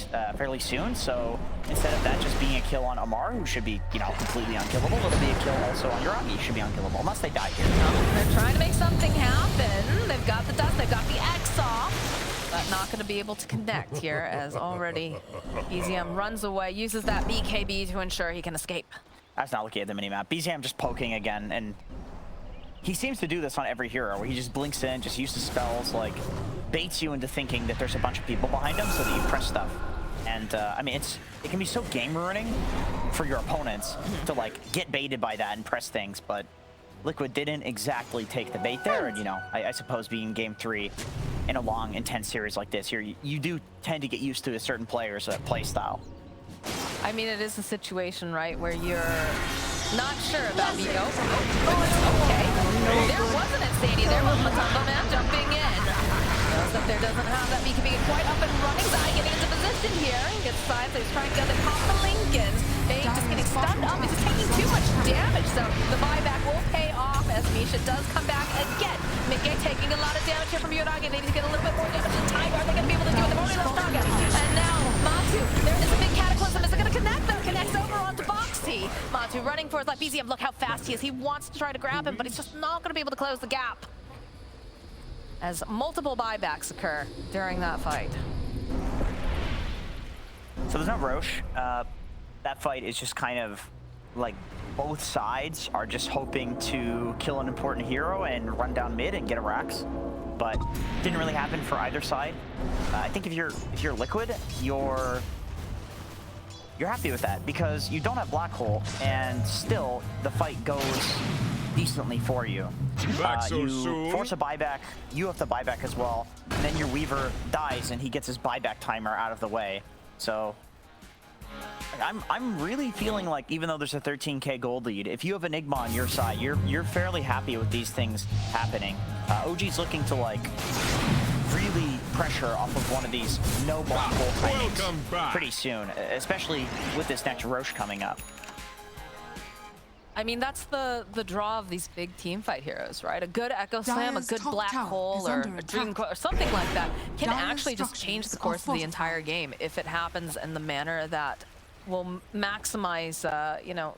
soon, so instead of that just being a kill on Amar, who should be, you know, completely unkillable, it'll be a kill also on Yuragi, who should be unkillable, unless they die here. They're trying to make something happen. They've got the dust, they've got the X off, but not going to be able to connect here as already BZM runs away, uses that BKB to ensure he can escape. I was not looking at the minimap. BZM just poking again, and he seems to do this on every hero, where he just blinks in, just uses spells, like, baits you into thinking that there's a bunch of people behind him so that you press stuff. And, I mean, it can be so game-ruining for your opponents to, like, get baited by that and press things, but Liquid didn't exactly take the bait there, and, you know, I suppose being Game 3 in a long, intense series like this here, you do tend to get used to a certain player's play style. I mean, it is a situation, right, where you're not sure about me. Oh, it's okay. There was an Insania there, but Matumbo Man jumping in. Knows that there doesn't have that BKB quite up and running. Zai getting into position here. Gets side, so he's trying to get the pop the Lincolns. Bane just getting stunned up. He's just taking too much damage, so the buyback will pay off as Misha does come back again. Mickey taking a lot of damage here from Yuragi. They need to get a little bit more damage in time. Are they going to be able to do it? They've only lost target. And now, Matu, there is a big cataclysm. Is it going to connect, though? Connects over onto Boxy. Matu running for his life. BZM, look how fast he is. He wants to try to grab him, but he's just not going to be able to close the gap. As multiple buybacks occur during that fight. So there's no Roche. That fight is just kind of like both sides are just hoping to kill an important hero and run down mid and get a Rax, but didn't really happen for either side. I think if you're Liquid, you're happy with that because you don't have Black Hole and still the fight goes decently for you. Back so you soon? force a buyback, you have to buyback as well, and then your Weaver dies and he gets his buyback timer out of the way. So I'm really feeling like even though there's a 13k gold lead, if you have Enigma on your side, you're fairly happy with these things happening. OG's looking to like really pressure off of one of these no black hole Welcome timings back. pretty soon, especially with this next Roche coming up. I mean, that's the draw of these big team fight heroes, right? A good Echo Slam, a Dire's good top Black tower Hole, is or under a Dream attack. Coil, or something like that can Dire's actually just change the structures course are of the fortified. entire game if it happens in the manner that will maximize, you know,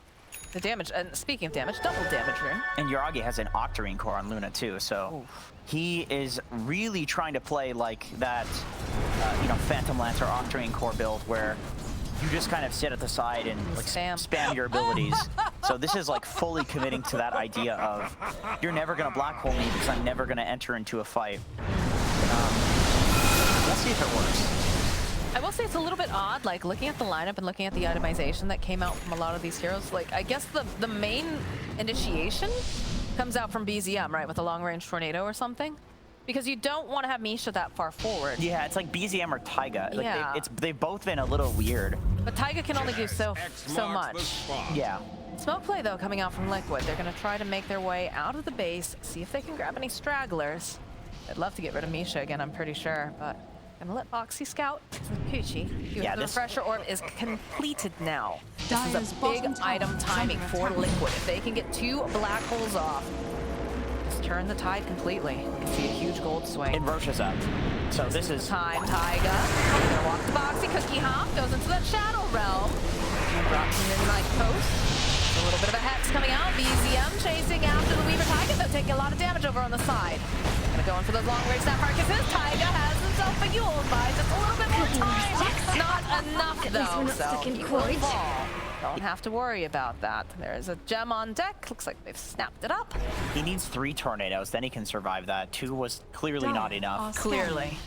the damage. And speaking of damage, double damage ring. And Yuragi has an Octarine core on Luna too, so he is really trying to play like that, you know, Phantom Lance or Octarine core build where you just kind of sit at the side and like spam your abilities. So this is like fully committing to that idea of you're never gonna black hole me because I'm never gonna enter into a fight. Let's see if it works. I will say it's a little bit odd, like looking at the lineup and looking at the itemization that came out from a lot of these heroes. Like, I guess the main initiation comes out from BZM, right, with a long-range tornado or something, because you don't want to have Misha that far forward. Yeah, it's like BZM or Taiga. Like Yeah. they've both been a little weird. But Taiga can only do so X so marks the much. spot. Yeah. Smoke play though coming out from Liquid. They're gonna try to make their way out of the base, see if they can grab any stragglers. I'd love to get rid of Misha again, I'm pretty sure, but gonna let Boxy scout with Poochie. Yeah, The this- refresher orb is completed now. This is Dire's a big bottom tower item is timing under for attack. Liquid. If they can get 2 black holes off, just turn the tide completely. You can see a huge gold swing. And Roche is up. So this is Time, Taiga. Gonna walk the Boxy, cookie hop, goes into that shadow realm. And drops in midnight post. A little bit of a hex coming out. BZM chasing after the Weaver Taiga, though taking a lot of damage over on the side. Gonna go in for those long range snap carcasses. Taiga has himself a Yule by just a little bit more time. Not enough though, so he will fall. Don't have to worry about that. There's a gem on deck. Looks like they've snapped it up. he needs 3 tornadoes, then he can survive that. 2 was clearly not enough. Clearly.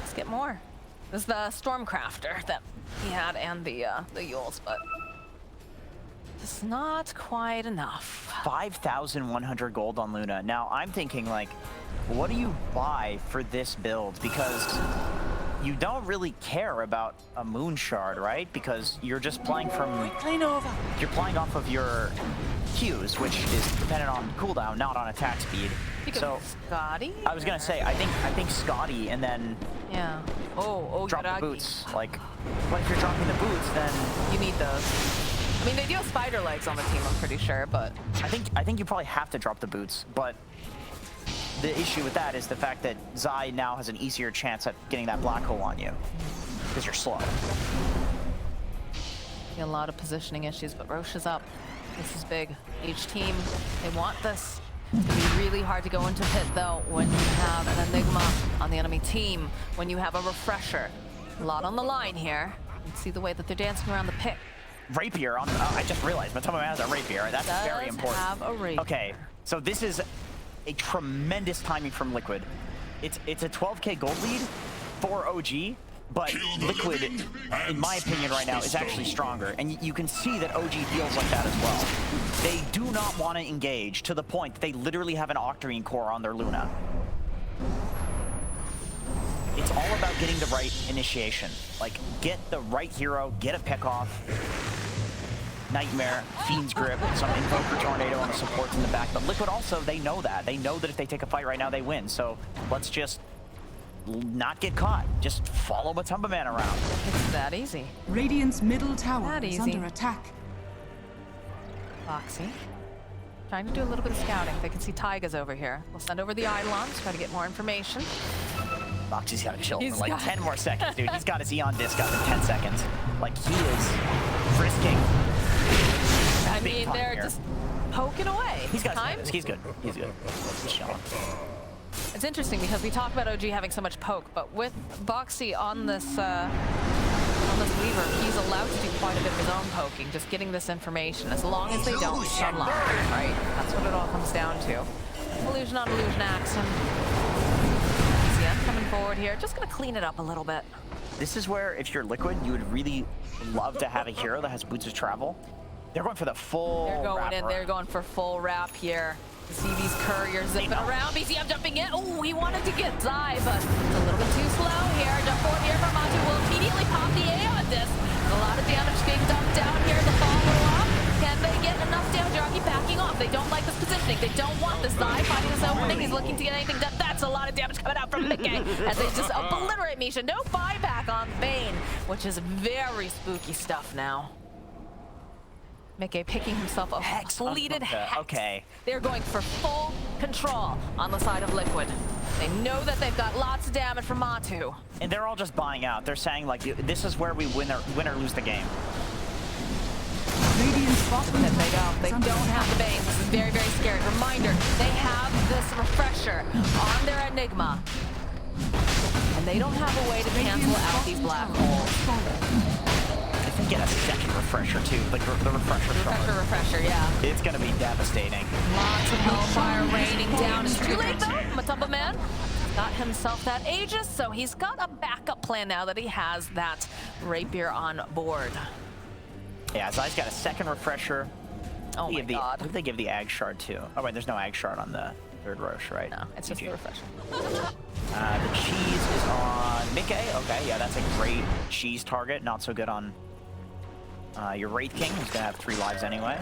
Let's get more. There's the Stormcrafter that he had and the Yules, but it's not quite enough. 5,100 gold on Luna. Now I'm thinking like, what do you buy for this build? Because you don't really care about a moon shard, right? Because you're just playing from, you're playing off of your Qs, which is dependent on cooldown, not on attack speed. So Scotty? I was gonna say, I think Scotty, and then Yeah. Oh, drop the Yuragi. boots. Like, but if you're dropping the boots, then You need those. I mean, they do have spider legs on the team, I'm pretty sure, but I think you probably have to drop the boots. But the issue with that is the fact that Zai now has an easier chance at getting that black hole on you because you're slow. a lot of positioning issues, but Roche is up. This is big. Each team, they want this. It's gonna be really hard to go into pit though when you have an Enigma on the enemy team, when you have a refresher. A lot on the line here. You can see the way that they're dancing around the pit. Rapier on. I just realized Matoma has a rapier. That's very Does important. have a rapier. Okay, so this is a tremendous timing from Liquid. It's a 12k gold lead for OG, but Liquid, in my opinion right now, is actually stronger. And you can see that OG feels like that as well. They do not want to engage to the point that they literally have an Octarine core on their Luna. It's all about getting the right initiation. Like, get the right hero, get a pick off. Nightmare, Fiend's Grip, some Invoker Tornado on the supports in the back. But Liquid also, they know that. They know that if they take a fight right now, they win. So let's just not get caught. Just follow Matumba Man around. It's that easy. Radiant's middle tower That is easy. under attack. Foxy. Trying to do a little bit of scouting. They can see Taiga's over here. We'll send over the Eidolons, try to get more information. Boxy's got to chill He's for like got- 10 more seconds, dude. He's got his Eon disc up in 10 seconds. Like, he is frisking. I big mean, time they're here. just poking away. He's got time. his He's good. He's good. He's chilling. It's interesting because we talk about OG having so much poke, but with Boxy on this Weaver, he's allowed to do quite a bit of his own poking, just getting this information, as long as they don't sunlock, right? That's what it all comes down to. Illusion on illusion action. CM coming forward here, just gonna clean it up a little bit. This is where, if you're Liquid, you would really love to have a hero that has boots of travel. They're going for the full They're going wrap in, around. they're going for full wrap here. See these couriers zipping around. BCM jumping in. Oh, he wanted to get Zai, but it's a little bit too slow here. Jump forward here from Matu will immediately pop the Aeon disc. A lot of damage being dumped down here. The fall will off. Can they get enough damage? Yuragi backing off. off. They don't like this positioning. They don't want this Zai finding this opening. He's looking to get anything done. That's a lot of damage coming out from Mickey as they just obliterate Misha. No buyback on Thane, which is very spooky stuff now. Mickey picking himself a completed Hex. Okay. They're going for full control on the side of Liquid. They know that they've got lots of damage from Matu. And they're all just buying out. They're saying, like, this is where we win or lose the game. Radiant's bottom That they tower don't. They is under don't have the attack. bane. This is very, very scary. Reminder, they have this refresher on their Enigma. And they don't have a way to cancel out these black holes. If they get a second refresher, too, like the refresher charge, Refresher, yeah. it's going to be devastating. Lots of hellfire raining down. It's too late, though. Matumba Man got himself that Aegis, so he's got a backup plan now that he has that Rapier on board. Yeah, Zai's got a second refresher. Oh my god. Who did they give the Ag Shard to? Oh, wait, there's no Ag Shard on the third Roche, right? No, it's just GG. the refresher. The cheese is on Mickey. Okay, yeah, that's a great cheese target. Not so good on your Wraith King, who's going to have 3 lives anyway.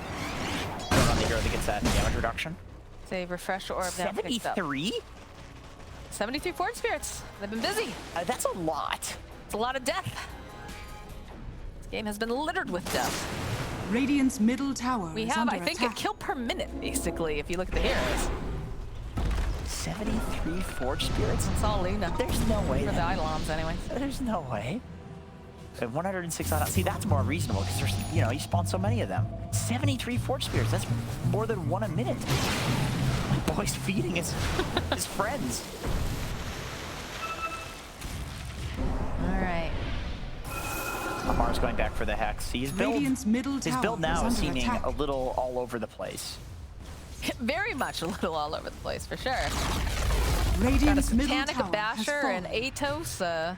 Throw it on the hero that gets that damage reduction. Save refresher orb now picked up. 73? 73 Forge Spirits. They've been busy. That's a lot. It's a lot of death. This game has been littered with death. Radiant's middle tower We is have, under I think, attack. a kill per minute, basically, if you look at the heroes. 73 Forge Spirits? It's all Luna. There's no way. For the that- Eidolons, anyway. There's no way. 106 on. See, that's more reasonable because there's, you know, you spawn so many of them. 73 Forge Spirits. That's more than 1 a minute. My boy's feeding his friends. All right. Amar's going back for the Hex. His Radiant's middle build tower now is is under seeming attack. a little all over the place. Very much a little all over the place, for sure. Got a Radiant's middle Satanic, a tower has Basher, and fallen. Atos.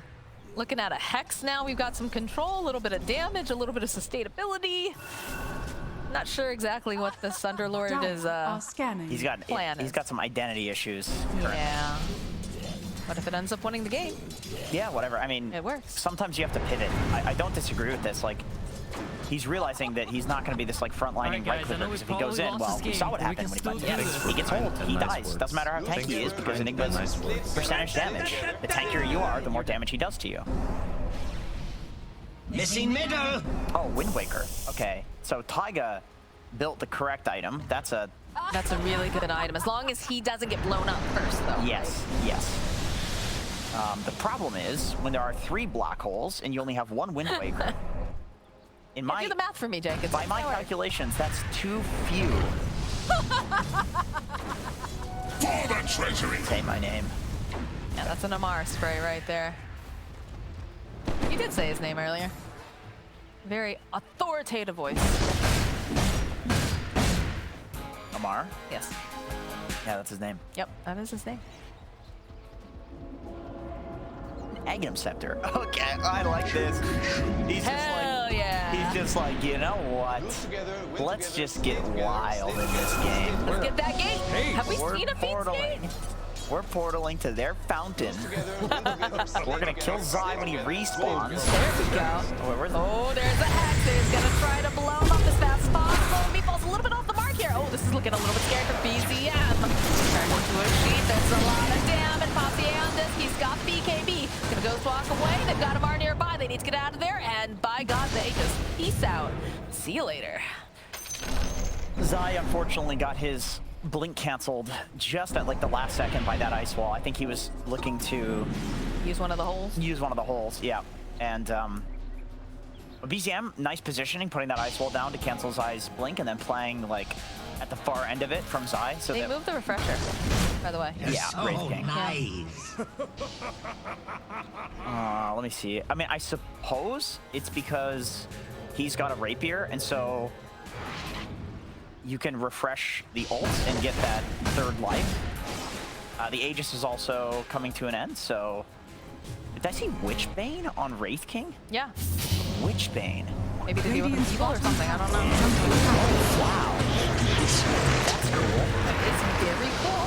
Looking at a Hex now. We've got some control, a little bit of damage, a little bit of sustainability. Not sure exactly what this Underlord Dire is are scanning. He's got Plan he's is- got some identity issues. currently. Yeah. What if it ends up winning the game? Yeah, whatever. I mean, It works. sometimes you have to pivot. I don't disagree with this. Like, he's realizing that he's not going to be this like frontlining right clicker because if he goes in, well, we saw what happened when he went in. He gets hold, he dies. Doesn't matter how tanky he is because Enigma's percentage damage. The tankier you are, the more damage he does to you. Missing middle. Oh, Wind Waker. Okay, so Taiga built the correct item. That's a That's a really good item, as long as he doesn't get blown up first, though. yes, yes. The problem is when there are 3 black holes and you only have 1 Wind Waker. In Do the math for me, Jenkins. by my calculations, that's too few. For the treasury. Say my name. Yeah, that's an Amar spray right there. You did say his name earlier. Very authoritative voice. Amar? Yes. Yeah, that's his name. Yep, that is his name. Aghanim Scepter. Okay, I like this. He's just Hell like, yeah. he's just like, you know what? Let's just get wild in this game. Let's get that gate. Have we We're seen a Fiend's gate? We're portaling to their fountain. We're gonna kill Zai when he respawns. There we go. Where's Oh, there's a Hex. He's gonna try to blow him up as fast as possible. Meatball's a little bit off the mark here. Oh, this is looking a little bit scary for BZM. Turned into a sheet. There's a lot of damage. Pasiandis, he's got BKB. Gonna go walk away. They've got Amar nearby. They need to get out of there. And by God, they just peace out. See you later. Zai unfortunately got his blink canceled just at like the last second by that ice wall. I think he was looking to Use one of the holes. use one of the holes, yeah. And BZM, nice positioning, putting that ice wall down to cancel Zai's blink and then playing like at the far end of it from Zai. So They that, moved the refresher, by the way. yeah, Wraith Oh, King. nice. Let me see. I mean, I suppose it's because he's got a rapier, and so you can refresh the ults and get that 3rd life. The Aegis is also coming to an end, so... Did I see Witchbane on Wraith King? Yeah. Witchbane. Maybe they do with Radiant's an eagle or bottom something. I don't tower know. is under attack. Wow. That's cool. It's very cool.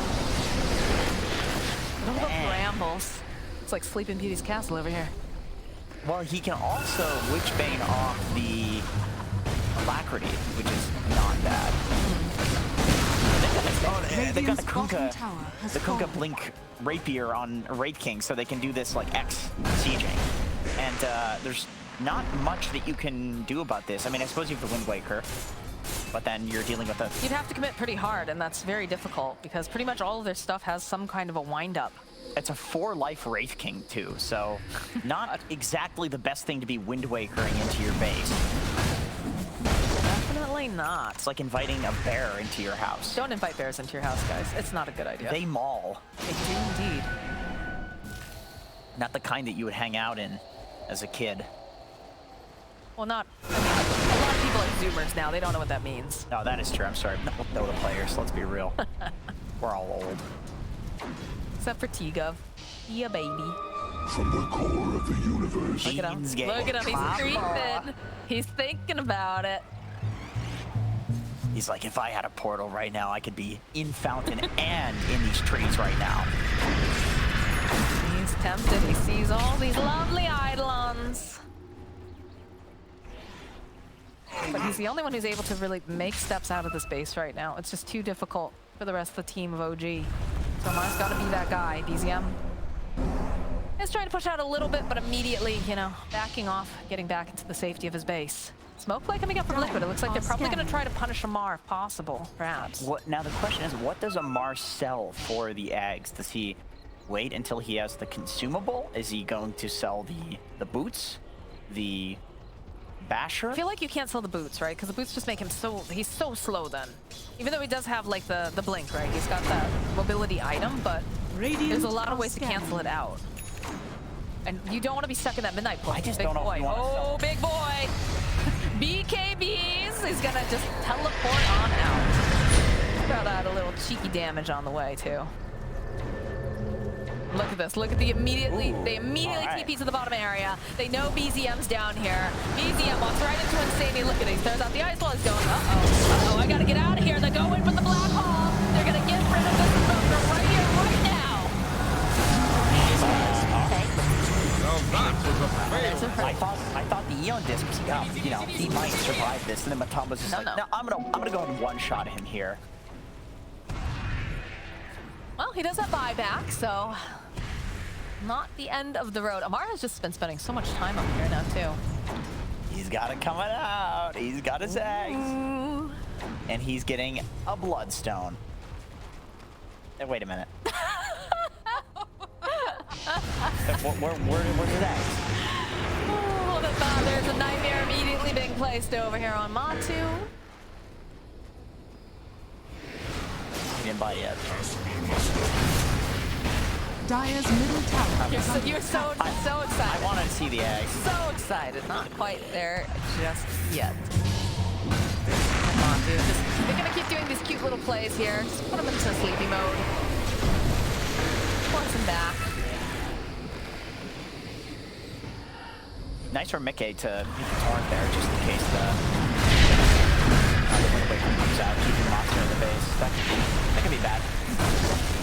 Look at the Man. brambles. It's like Sleeping Beauty's castle over here. Well, he can also Witchbane off the Alacrity, which is not bad. they got the Radiant's bottom Kunkka, tower has the Kunkka fallen. Blink Rapier on Wraith King, so they can do this like X sieging. And there's not much that you can do about this. I mean, I suppose you have the Wind Waker, but then you're dealing with a... You'd have to commit pretty hard, and that's very difficult because pretty much all of their stuff has some kind of a wind-up. It's a 4-life Wraith King too, so not exactly the best thing to be Wind Wakering into your base. Definitely not. It's like inviting a bear into your house. Don't invite bears into your house, guys. It's not a good idea. They maul. They do indeed. Not the kind that you would hang out in as a kid. Well, not... I mean, a lot of people are Zoomers now. They don't know what that means. No, that is true. I'm sorry. Dota players, let's be real. We're all old. Except for T-Gov. Yeah, baby. From the core of the universe. Look at him. Jeans game. Look at him. He's creeping. He's thinking about it. He's like, if I had a portal right now, I could be in Fountain and in these trees right now. He's tempted. He sees all these lovely Eidolons. But he's the only one who's able to really make steps out of this base right now. It's just too difficult for the rest of the team of OG. So Mar's got to be that guy. DZM is trying to push out a little bit, but immediately, you know, backing off, getting back into the safety of his base. Smoke play coming up from Liquid. It looks like they're probably going to try to punish Amar if possible, perhaps. Now the question is, what does Amar sell for the eggs? Does he wait until he has the consumable? Is he going to sell the boots? The basher? I feel like you can't sell the boots, right? Because the boots just make him he's so slow then. Even though he does have like the blink, right? He's got that mobility item, but there's a lot of ways to cancel it out. And you don't want to be stuck in that midnight push. I just big don't know boy. if you want to sell Oh, big boy! BKBs! He's gonna just teleport on out. Got out a little cheeky damage on the way too. Look at this. Look at the immediately. They immediately TP to the bottom area. They know BZM's down here. BZM walks right into Insanity. Look at it. He throws out the ice wall. He's going, uh-oh. Uh-oh, I gotta get out of here. They go in with the black hole. They're gonna get rid of this smoker right here, right now. I thought the Eon disc was you know, he might survive this, and then Matam was just No, like, no. no, I'm gonna go and one-shot him here. Well, he does have buyback, so not the end of the road. Amar has just been spending so much time up here now, too. He's got it coming out. He's got his eggs. Ooh. And he's getting a bloodstone. Wait a minute. Where's his eggs? Oh, the thought there's a nightmare immediately being placed over here on Matu. He didn't buy yet. Dire's middle tower. You're so excited. I wanted to see the eggs. So excited. Not quite there just yet. Come on, dude. They're gonna keep doing these cute little plays here. Just put them into sleepy mode. Force him back. Nice for Mickey to keep the torrent there, just in case the Wind Waker comes out, keeping the monster in the base. That could be bad.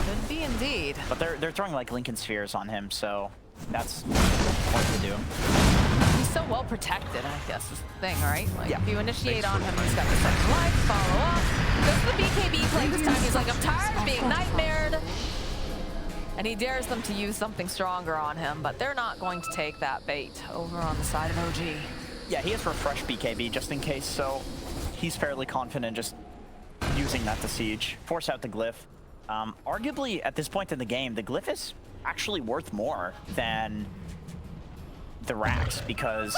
Could be indeed. But they're throwing like Lincoln spheres on him, so that's what to do. He's so well protected, I guess is the thing, right? Like, Yeah. if you initiate on him, he's got the second life, follow up. Does the BKB play this time? He's like, I'm tired of being nightmared. And he dares them to use something stronger on him, but they're not going to take that bait over on the side of OG. Yeah, he has refreshed BKB just in case, so he's fairly confident just using that to siege. Force out the glyph. Arguably, at this point in the game, the glyph is actually worth more than the racks because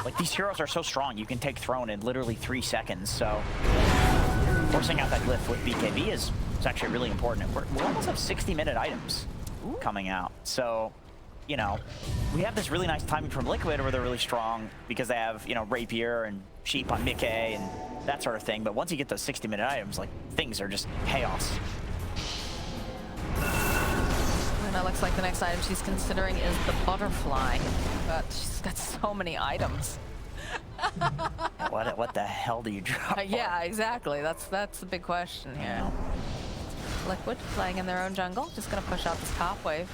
like these heroes are so strong. You can take throne in literally 3 seconds, so forcing out that glyph with BKB is actually really important. We almost have 60-minute items coming out, so you know, we have this really nice timing from Liquid where they're really strong because they have, you know, Rapier and Sheep on Mickey and that sort of thing, but once you get those 60-minute items, like, things are just chaos. And it looks like the next item she's considering is the butterfly, but she's got so many items. What the hell do you drop? Yeah, exactly. That's the big question here. Liquid playing in their own jungle, just gonna push out this top wave.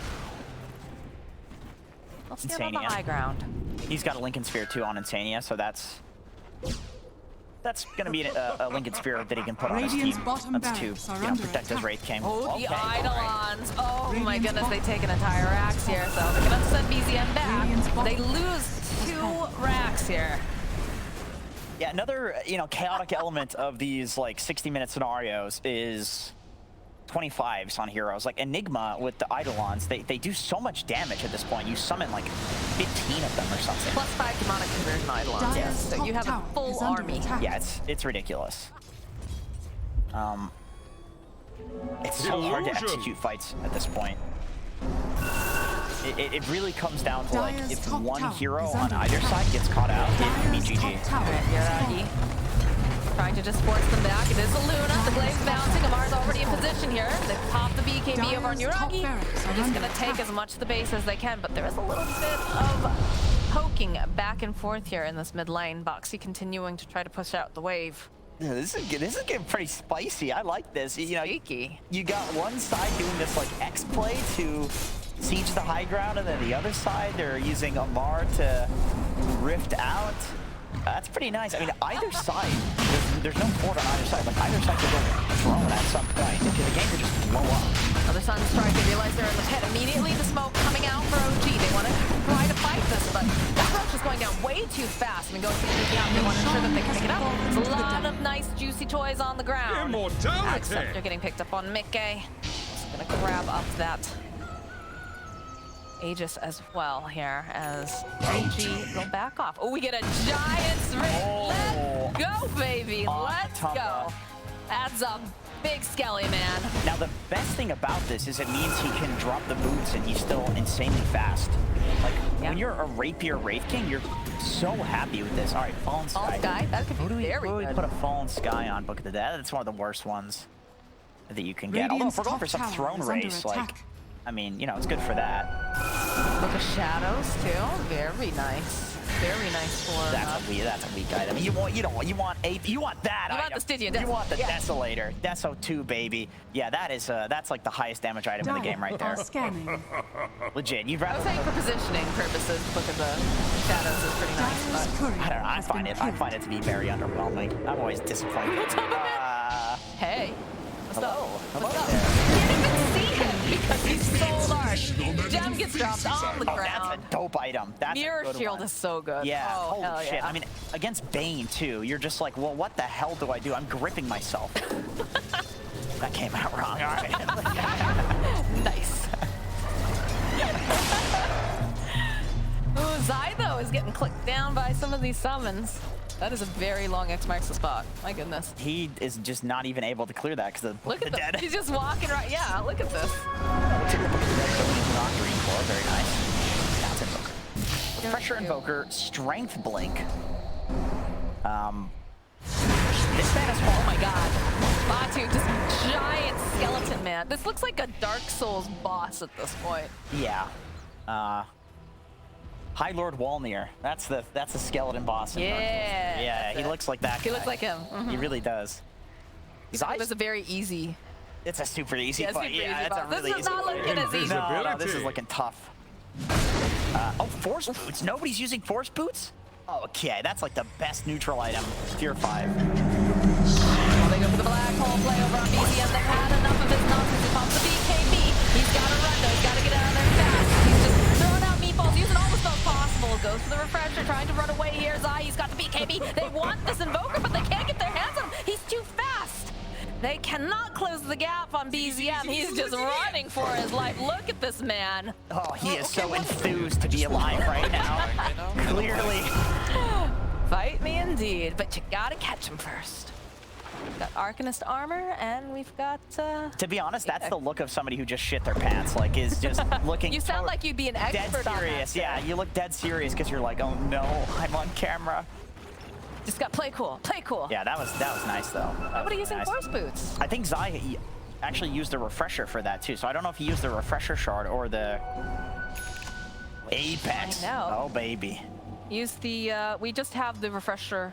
They'll stand on the Insania. high ground. He's got a Lincoln Sphere too on Insania, so that's that's gonna be a Lincoln Spirit that he can put on his team. Radiant's bottom That's to barracks are under protect his attack. Wraith King. Oh, the Okay, all right. Eidolons. Oh my Radiant's goodness, they bottom- take an entire racks here, so they're gonna send BZM Radiant's back. bottom- They lose 2 racks here. Yeah, another chaotic element of these like 60-minute scenarios is 25s on heroes. Like Enigma with the Eidolons, they do so much damage at this point. You summon like 15 of them or something. Plus 5 demonic conversion Eidolons. Dire's Yes, so top you have a tower full is under army. attack. Yeah, it's ridiculous. It's so hard to execute fights at this point. It really comes down to like Dire's if top one tower hero is on under either attack. side gets caught out, it'd be Dire's top GG. tower Alright, is Yuragi falling. trying to just force them back. It is a Luna. The Glade's bouncing. Amar's already in position here. They've popped the BKB over on Dire's top Yuragi. barracks They're are just under going to take attack. as much of the base as they can, but there is a little bit of poking back and forth here in this mid lane. Boxy continuing to try to push out the wave. Yeah, this is getting pretty spicy. I like this. You know, Sneaky. you got one side doing this like X play to siege the high ground, and then the other side they're using Amar to rift out. That's pretty nice. I mean, either side, there's no fort on either side. Like either side could go drone at some point. The game could just blow up. Other Sun Strike, they realize they're in the pit. Immediately the smoke coming out for OG. They want to try to fight this, but that roach is going down way too fast. I mean, going to the gap, they want to ensure that they can pick it up. There's a lot of nice juicy toys on the ground. Except they're getting picked up on Mickey. Just gonna grab up that Aegis as well here as OG will back off. Oh, we get a Giant's Ring. Oh. Let's go, baby. Let's go. Tumba. That's a big skelly, man. Now, the best thing about this is it means he can drop the boots and he's still insanely fast. Like, Yeah. when you're a Rapier Wraith King, you're so happy with this. All right, Fallen Sky. All Sky, that could be very What do we good. put a Fallen Sky on Book of the Dead? That's one of the worst ones that you can get. Although, if Radiant's we're going top for some tower throne is under race, like, attack. I mean, you know, it's good for that. Book of Shadows too. Very nice. Very nice for. That's a weak item. You want that You want item. the Stygian You want the Yes. Desolator. Deso 2, baby. Yeah, that's like the highest damage item in the game right there. Are scanning. Legit. You'd I rather was saying for positioning purposes, Book of the Shadows is pretty nice, Dire's but courier I don't know. I has been find it to be very underwhelming. I'm always disappointed. hey, what's up? Hello What's up? there. Can't even see him because he's so large. Gem gets dropped on the Oh, that's ground. a dope item. That's Mirror a good Shield one. is so good. Yeah, Oh, holy hell shit. yeah. I mean, against Bane, too, you're just like, well, what the hell do I do? I'm gripping myself. That came out wrong. All right. Nice. Ooh, Zai, though, is getting clicked down by some of these summons. That is a very long X marks the spot. My goodness. He is just not even able to clear that because the Look at the that. dead. He's just walking right. Yeah, look at this. Looks like the Book of the Dead is not green core. Very nice. That's Invoker. Pressure Invoker, Strength Blink. This man is Oh my god. Batu, just giant skeleton man. This looks like a Dark Souls boss at this point. Yeah. High Lord Walnir. That's the skeleton boss. In Dark Souls. Yeah. Yeah, that's he it. looks like that. He guy. looks like him. He really does. It was a very easy. It's a super easy Yeah, fight. super Yeah, easy it's a boss. This really is easy not fight. looking as easy. No, this is looking tough. Oh, Force Boots. Nobody's using Force Boots? Okay, that's like the best neutral item. Tier 5. Well, they go for the black hole play over on BZM. They've had enough of his nonsense. He pops the BKB. He's got to run though. He's got to get out of there fast. He's just throwing out meatballs, using all the spells possible. Goes for the refresher, trying to run away here. Zai, he's got the BKB. They want this Invoker, but they can't get their hands on him. He's too fast. They cannot close the gap on BZM. He's just running for his life. Look at this man. Oh, he is so enthused to be alive right now. Clearly. Fight me indeed, but you gotta catch him first. We've got Arcanist armor, and we've got, To be honest, that's the look of somebody who just shit their pants. Like, is just looking. You sound like you'd be an dead expert on that, serious. sir. Yeah, you look dead serious because you're like, oh no, I'm on camera. Just got play cool, play cool. Yeah, that was nice though. Nobody using nice. Force Boots. I think Zai he actually used the refresher for that too. So I don't know if he used the refresher shard or the Apex. I know. Oh baby. Use the, we just have the refresher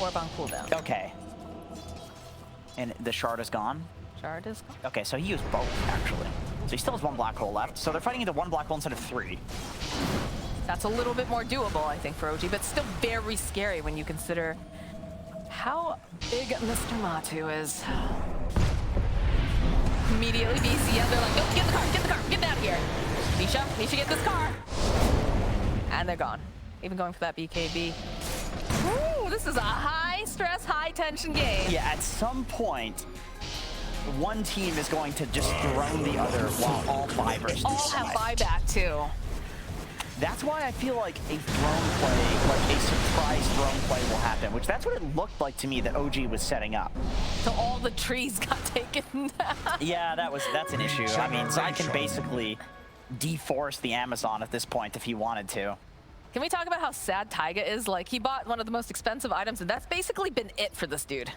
orb on cooldown. Okay. And the shard is gone. Shard is gone. Okay, so he used both actually. So he still has one black hole left. So they're fighting into one black hole instead of 3. That's a little bit more doable, I think, for OG, but still very scary when you consider how big Mr. Matu is. Immediately, BC, yeah, they're like, nope, get the car, get out of here. Nisha, get this car. And they're gone. Even going for that BKB. Ooh, this is a high stress, high tension game. Yeah, at some point, one team is going to just drone the other while all five are still All have alive. buyback too. That's why I feel like a drone play, like a surprise drone play will happen, which that's what it looked like to me that OG was setting up. So all the trees got taken down. Yeah, that's an issue. I mean, Zai can basically deforest the Amazon at this point if he wanted to. Can we talk about how sad Taiga is? Like, he bought one of the most expensive items, and that's basically been it for this dude.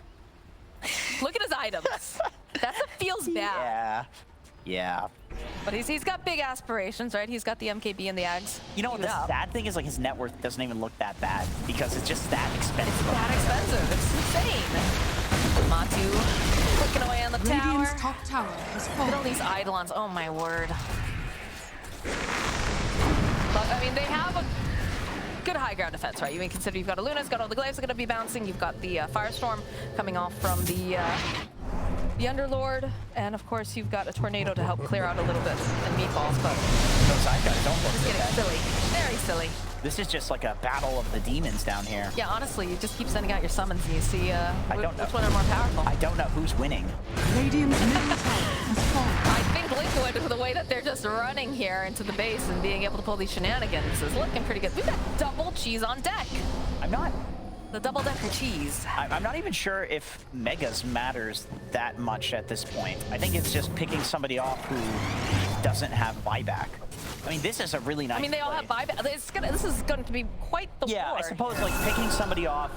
Look at his items. That feels bad. Yeah. But he's got big aspirations, right? He's got the MKB and the Ags. You know, the sad thing is, like, his net worth doesn't even look that bad because it's just that expensive. It's that expensive. It's insane. Matu clicking away on the tower. Radiant's top tower has Look at all fallen. these Eidolons. Oh, my word. But, I mean, they have a good high ground defense, right? You may consider you've got a Luna, it's got all the glaives are going to be bouncing. You've got the Firestorm coming off from the Underlord, and of course you've got a Tornado to help clear out a little bit and meatballs, but Those side guys don't look it's good. getting silly. Very silly. This is just like a battle of the demons down here. Yeah, honestly, you just keep sending out your summons and you see don't know. which one are more powerful. I don't know who's winning. Radiant's middle tower has fallen. I think Liquid, the way that they're just running here into the base and being able to pull these shenanigans is looking pretty good. We've got double cheese on deck. I'm not The double-decker cheese. I'm not even sure if Megas matters that much at this point. I think it's just picking somebody off who doesn't have buyback. I mean, this is a really nice I mean, they all have play. buyback. This is going to be quite the Yeah, war. I suppose like picking somebody off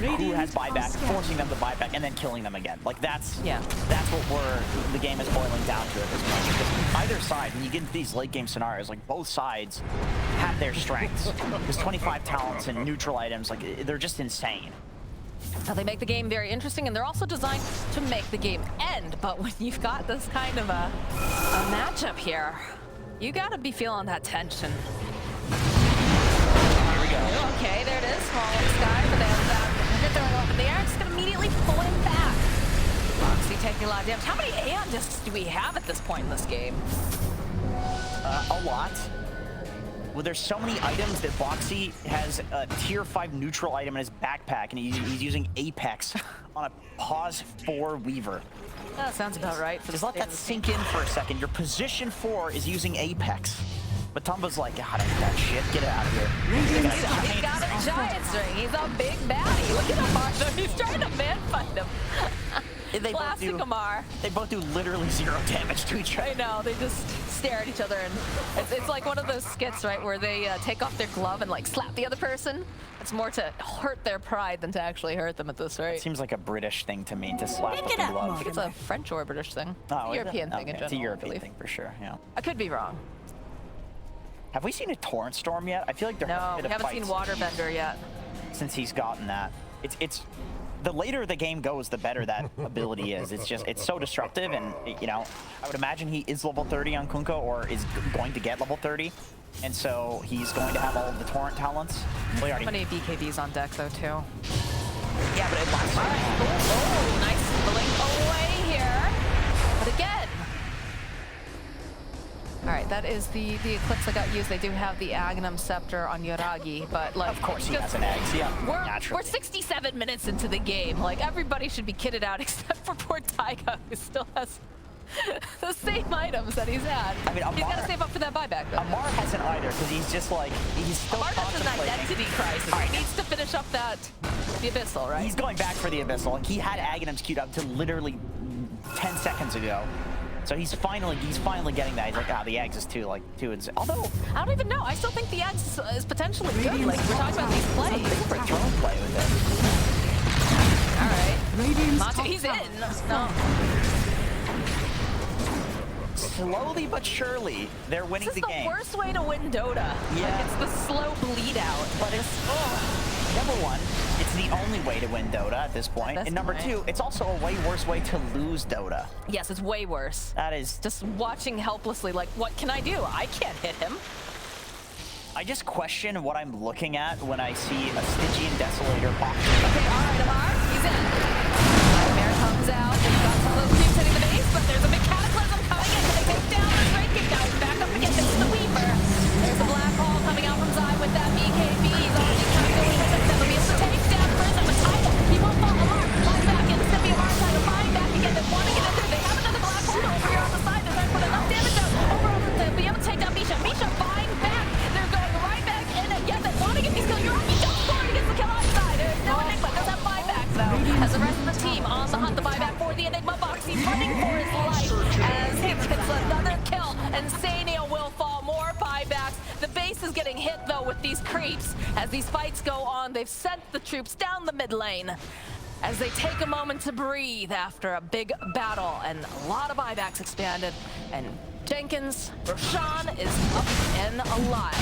who has buyback, forcing them to buyback, and then killing them again. Like that's what the game is boiling down to at this point. Because either side, when you get into these late game scenarios, like both sides have their strengths. There's 25 talents and neutral items, like they're just insane. Now, they make the game very interesting, and they're also designed to make the game end. But when you've got this kind of a matchup here, you gotta be feeling that tension. Here we go. Okay, there it is. Smallest guy, but they have that. They're throwing up in the air. It's gonna immediately pull him back. Foxy taking a lot of damage. How many Aeon discs do we have at this point in this game? A lot. Well, there's so many items that Boxy has a tier 5 neutral item in his backpack, and he's using Apex on a pause 4 Weaver. That sounds about right. Just let that sink in for a second. Your position 4 is using Apex. But Tumba's like, God, I need that shit. Get it out of here. He's got a giant string. He's a big baddie. Look at him, Marshall. He's trying to man fight him. Classic Amar. They both do literally 0 damage to each other. I know, they just stare at each other, and it's like one of those skits, right, where they take off their glove and like slap the other person. It's more to hurt their pride than to actually hurt them at this rate. It seems like a British thing to me to slap Pick with it the up, glove. I think it's a French or British thing. Oh, is it? European thing in Okay, general. it's a I European believe. thing for sure, yeah. I could be wrong. Have we seen a Torrent Storm yet? I feel like there No, hasn't we been a haven't fight seen Waterbender yet. since he's gotten that. It's the later the game goes, the better that ability is. It's so disruptive, and you know, I would imagine he is level 30 on Kunkka, or is going to get level 30, and so he's going to have all of the Torrent talents. Well, How many BKBs on deck though too? Yeah, but it lasts. Oh, nice blink away here. But again. All right, that is the Eclipse that got used. They do have the Agnum Scepter on Yoragi, but like... Of course he has an egg, yeah, naturally. We're 67 minutes into the game. Like, everybody should be kitted out except for poor Taiga, who still has the same items that he's had. I mean, he's got to save up for that buyback, though. Amar hasn't either, because he's just like, he's still Amar has an contemplating. identity crisis. He needs to finish up the Abyssal, right? He's going back for the Abyssal. Like, he had Aghanims queued up to literally 10 seconds ago. So he's finally getting that. He's like, the Ags is too although I don't even know. I still think the Axe is potentially good. Like, we're talking about these plays. for a throne play with it. All right. Radiant's Matu, top he's tower in. has No. Slowly but surely, they're winning This is the the game. worst way to win Dota. Yeah. Like, it's the slow bleed out. But it's number one, it's the only way to win Dota at this point. That's And number right. two, it's also a way worse way to lose Dota. Yes, it's way worse. That is Just watching helplessly, like, what can I do? I can't hit him. I just question what I'm looking at when I see a Stygian Desolator box. Okay, all right, I'm in. Nightmare comes out. They've got some of those creeps hitting the base, but there's a big cataclysm coming in. Can they take down this Wraith King? Now he's back up again. This is the Weaver. There's a black hole coming out from Zai with that BKB. He's already trying to go in with them. They'll be able to take down Prism, but Tidal, he won't fall apart. Fly back in. It's going to be a hard time to find back again. They want to get in there. They have another black hole over here on the side. They're trying to put enough damage out. Over on the they'll be able to take down Misha. Misha buying back. They're going right back in again. They want to get these kills. Uraki just scored against the kill outside. There's no Enigma. Does have buybacks though. As the rest of the team on the hunt, the buyback for the Enigma box. He's running for his life as he gets another kill. And Sanio will fall. More buybacks. The base is getting hit though with these creeps. As these fights go on, they've sent the troops down the mid lane. As they take a moment to breathe after a big battle and a lot of buybacks expanded. And Jenkins, Roshan is up and alive.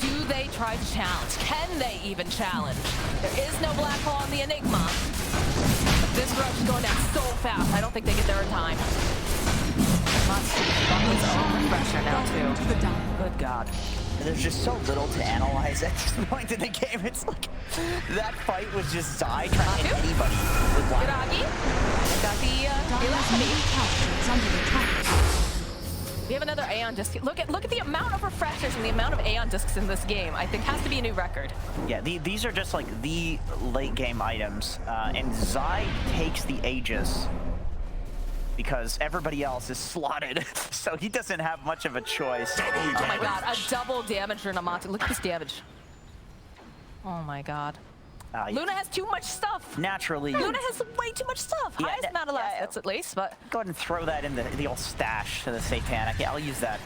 Do they try to challenge? Can they even challenge? There is no black hole on the Enigma. But this rush is going down so fast, I don't think they get there in time. Buckle's own refresher now too. Good God. There's just so little to analyze at this point in the game. It's like that fight was just Zai trying to hit anybody with black. Good Agi. Got the elasticity. We have another Aeon disc. Look at the amount of refreshers and the amount of Aeon discs in this game. I think has to be a new record. Yeah, these are just like the late game items, and Zai takes the Aegis because everybody else is slotted, so he doesn't have much of a choice. Oh my God, a double damage Renamatu. Look at this damage. Oh my God. Luna has too much stuff. Naturally. Luna has way too much stuff. Yeah, Highest amount of assets at least, but go ahead and throw that in the old stash to the Satanic. Yeah, I'll use that.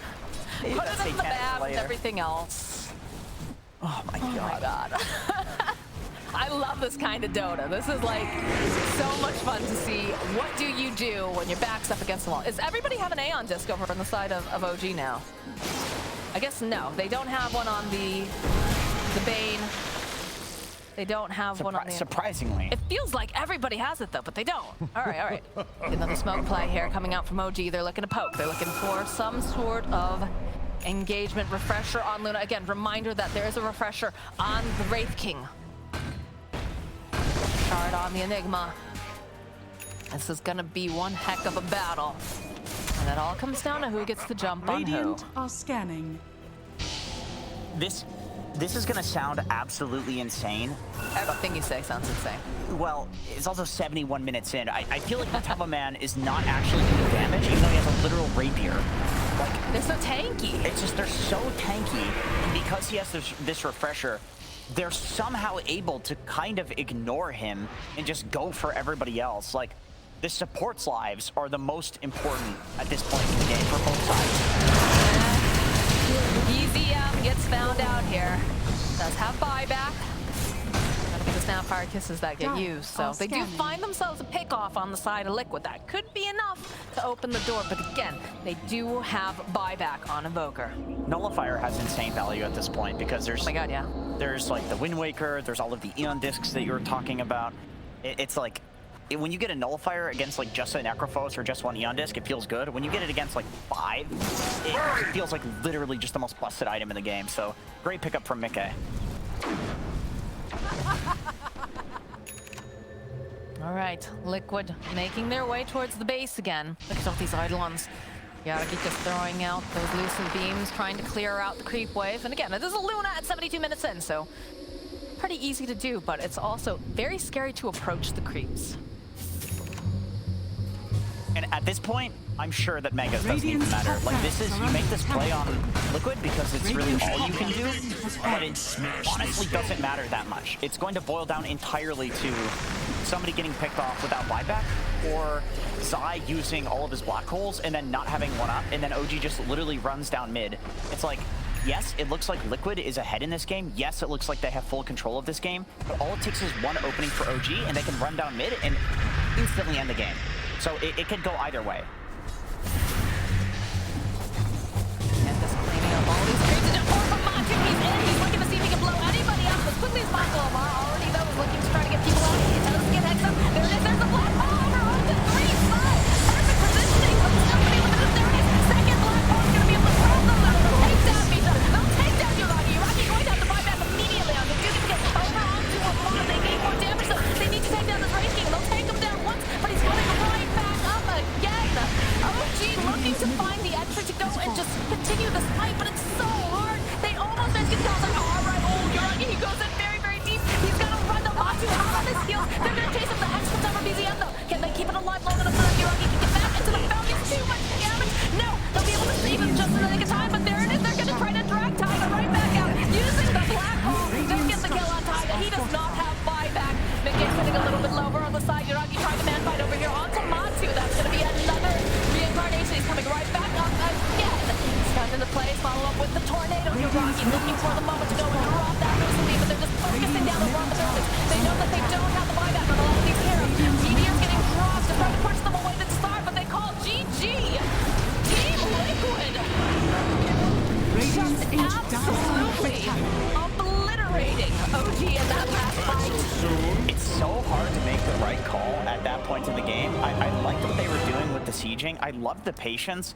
put it in the bag with everything else. Oh my God. Oh my God. I love this kind of Dota. This is like so much fun to see. What do you do when your back's up against the wall? Does everybody have an Aeon disc over on the side of OG now? I guess no. They don't have one on the Bane. They don't have one on the... Surprisingly. It feels like everybody has it though, but they don't. All right. Another smoke play here coming out from OG. They're looking to poke. They're looking for some sort of engagement refresher on Luna. Again, reminder that there is a refresher on the Wraith King. Shard on the Enigma. This is gonna be one heck of a battle. And it all comes down to who gets the jump on who. Radiant are scanning. This is gonna sound absolutely insane. Everything you say sounds insane. Well, it's also 71 minutes in. I feel like the Tubba Man is not actually doing damage, even though he has a literal rapier. Like, they're so tanky. It's just, they're so tanky. And because he has this refresher, they're somehow able to kind of ignore him and just go for everybody else. Like, the support's lives are the most important at this point in the game for both sides. EZM gets found out here. Does have buyback. Gotta get the Snapfire kisses that get used. So they do find themselves a pick-off on the side of Liquid. That could be enough to open the door. But again, they do have buyback on Invoker. Nullifier has insane value at this point because there's... Oh my God, yeah. There's like the Wind Waker, there's all of the Eon discs that you were talking about. It's like... when you get a Nullifier against like just a Necrophos or just one Eon disc, it feels good. When you get it against like 5, it feels like literally just the most busted item in the game. So great pickup from Mickey. All right, Liquid making their way towards the base again. Look at all these Eidolons. Yaragi just throwing out those lucent beams, trying to clear out the creep wave. And again, this is a Luna at 72 minutes in, so pretty easy to do, but it's also very scary to approach the creeps. And at this point, I'm sure that Megas doesn't even matter. Like, this is, you make this play on Liquid because it's really all you can do, but it honestly doesn't matter that much. It's going to boil down entirely to somebody getting picked off without buyback, or Zai using all of his black holes and then not having one up, and then OG just literally runs down mid. It's like, yes, it looks like Liquid is ahead in this game. Yes, it looks like they have full control of this game, but all it takes is one opening for OG and they can run down mid and instantly end the game. So it could go either way. And just cleaning up all these creeps. And more from Matu. He's in. He's looking to see if he can blow anybody up as quickly as possible. Mar already, though, is looking to try to get people out. He does get heads up. There it is. There's a black hole over onto 3-5. Perfect positioning from somebody within the 30s. Second black hole is going to be able to throw them out. Take down Misha. They'll take down Uraki. Uraki going to have to buy back immediately on the Duke to get over onto a Mar. They need more damage, though. They need to take down this getting a little bit lower on the side. Yuragi trying to man fight over here onto Matsu. That's going to be another reincarnation. He's coming right back up again. Steps into place, follow up with the tornado. Yuragi looking for the moment to go and drop that recently, but they're just focusing down over on the buildings. They know that they don't have the buyback on a lot of these heroes. Meteor's getting dropped to try to push them away to start, but they call GG. Team Liquid. Just absolutely obliterating OG in that last fight. It's so hard to make the right call at that point in the game. I liked what they were doing with the sieging. I loved the patience.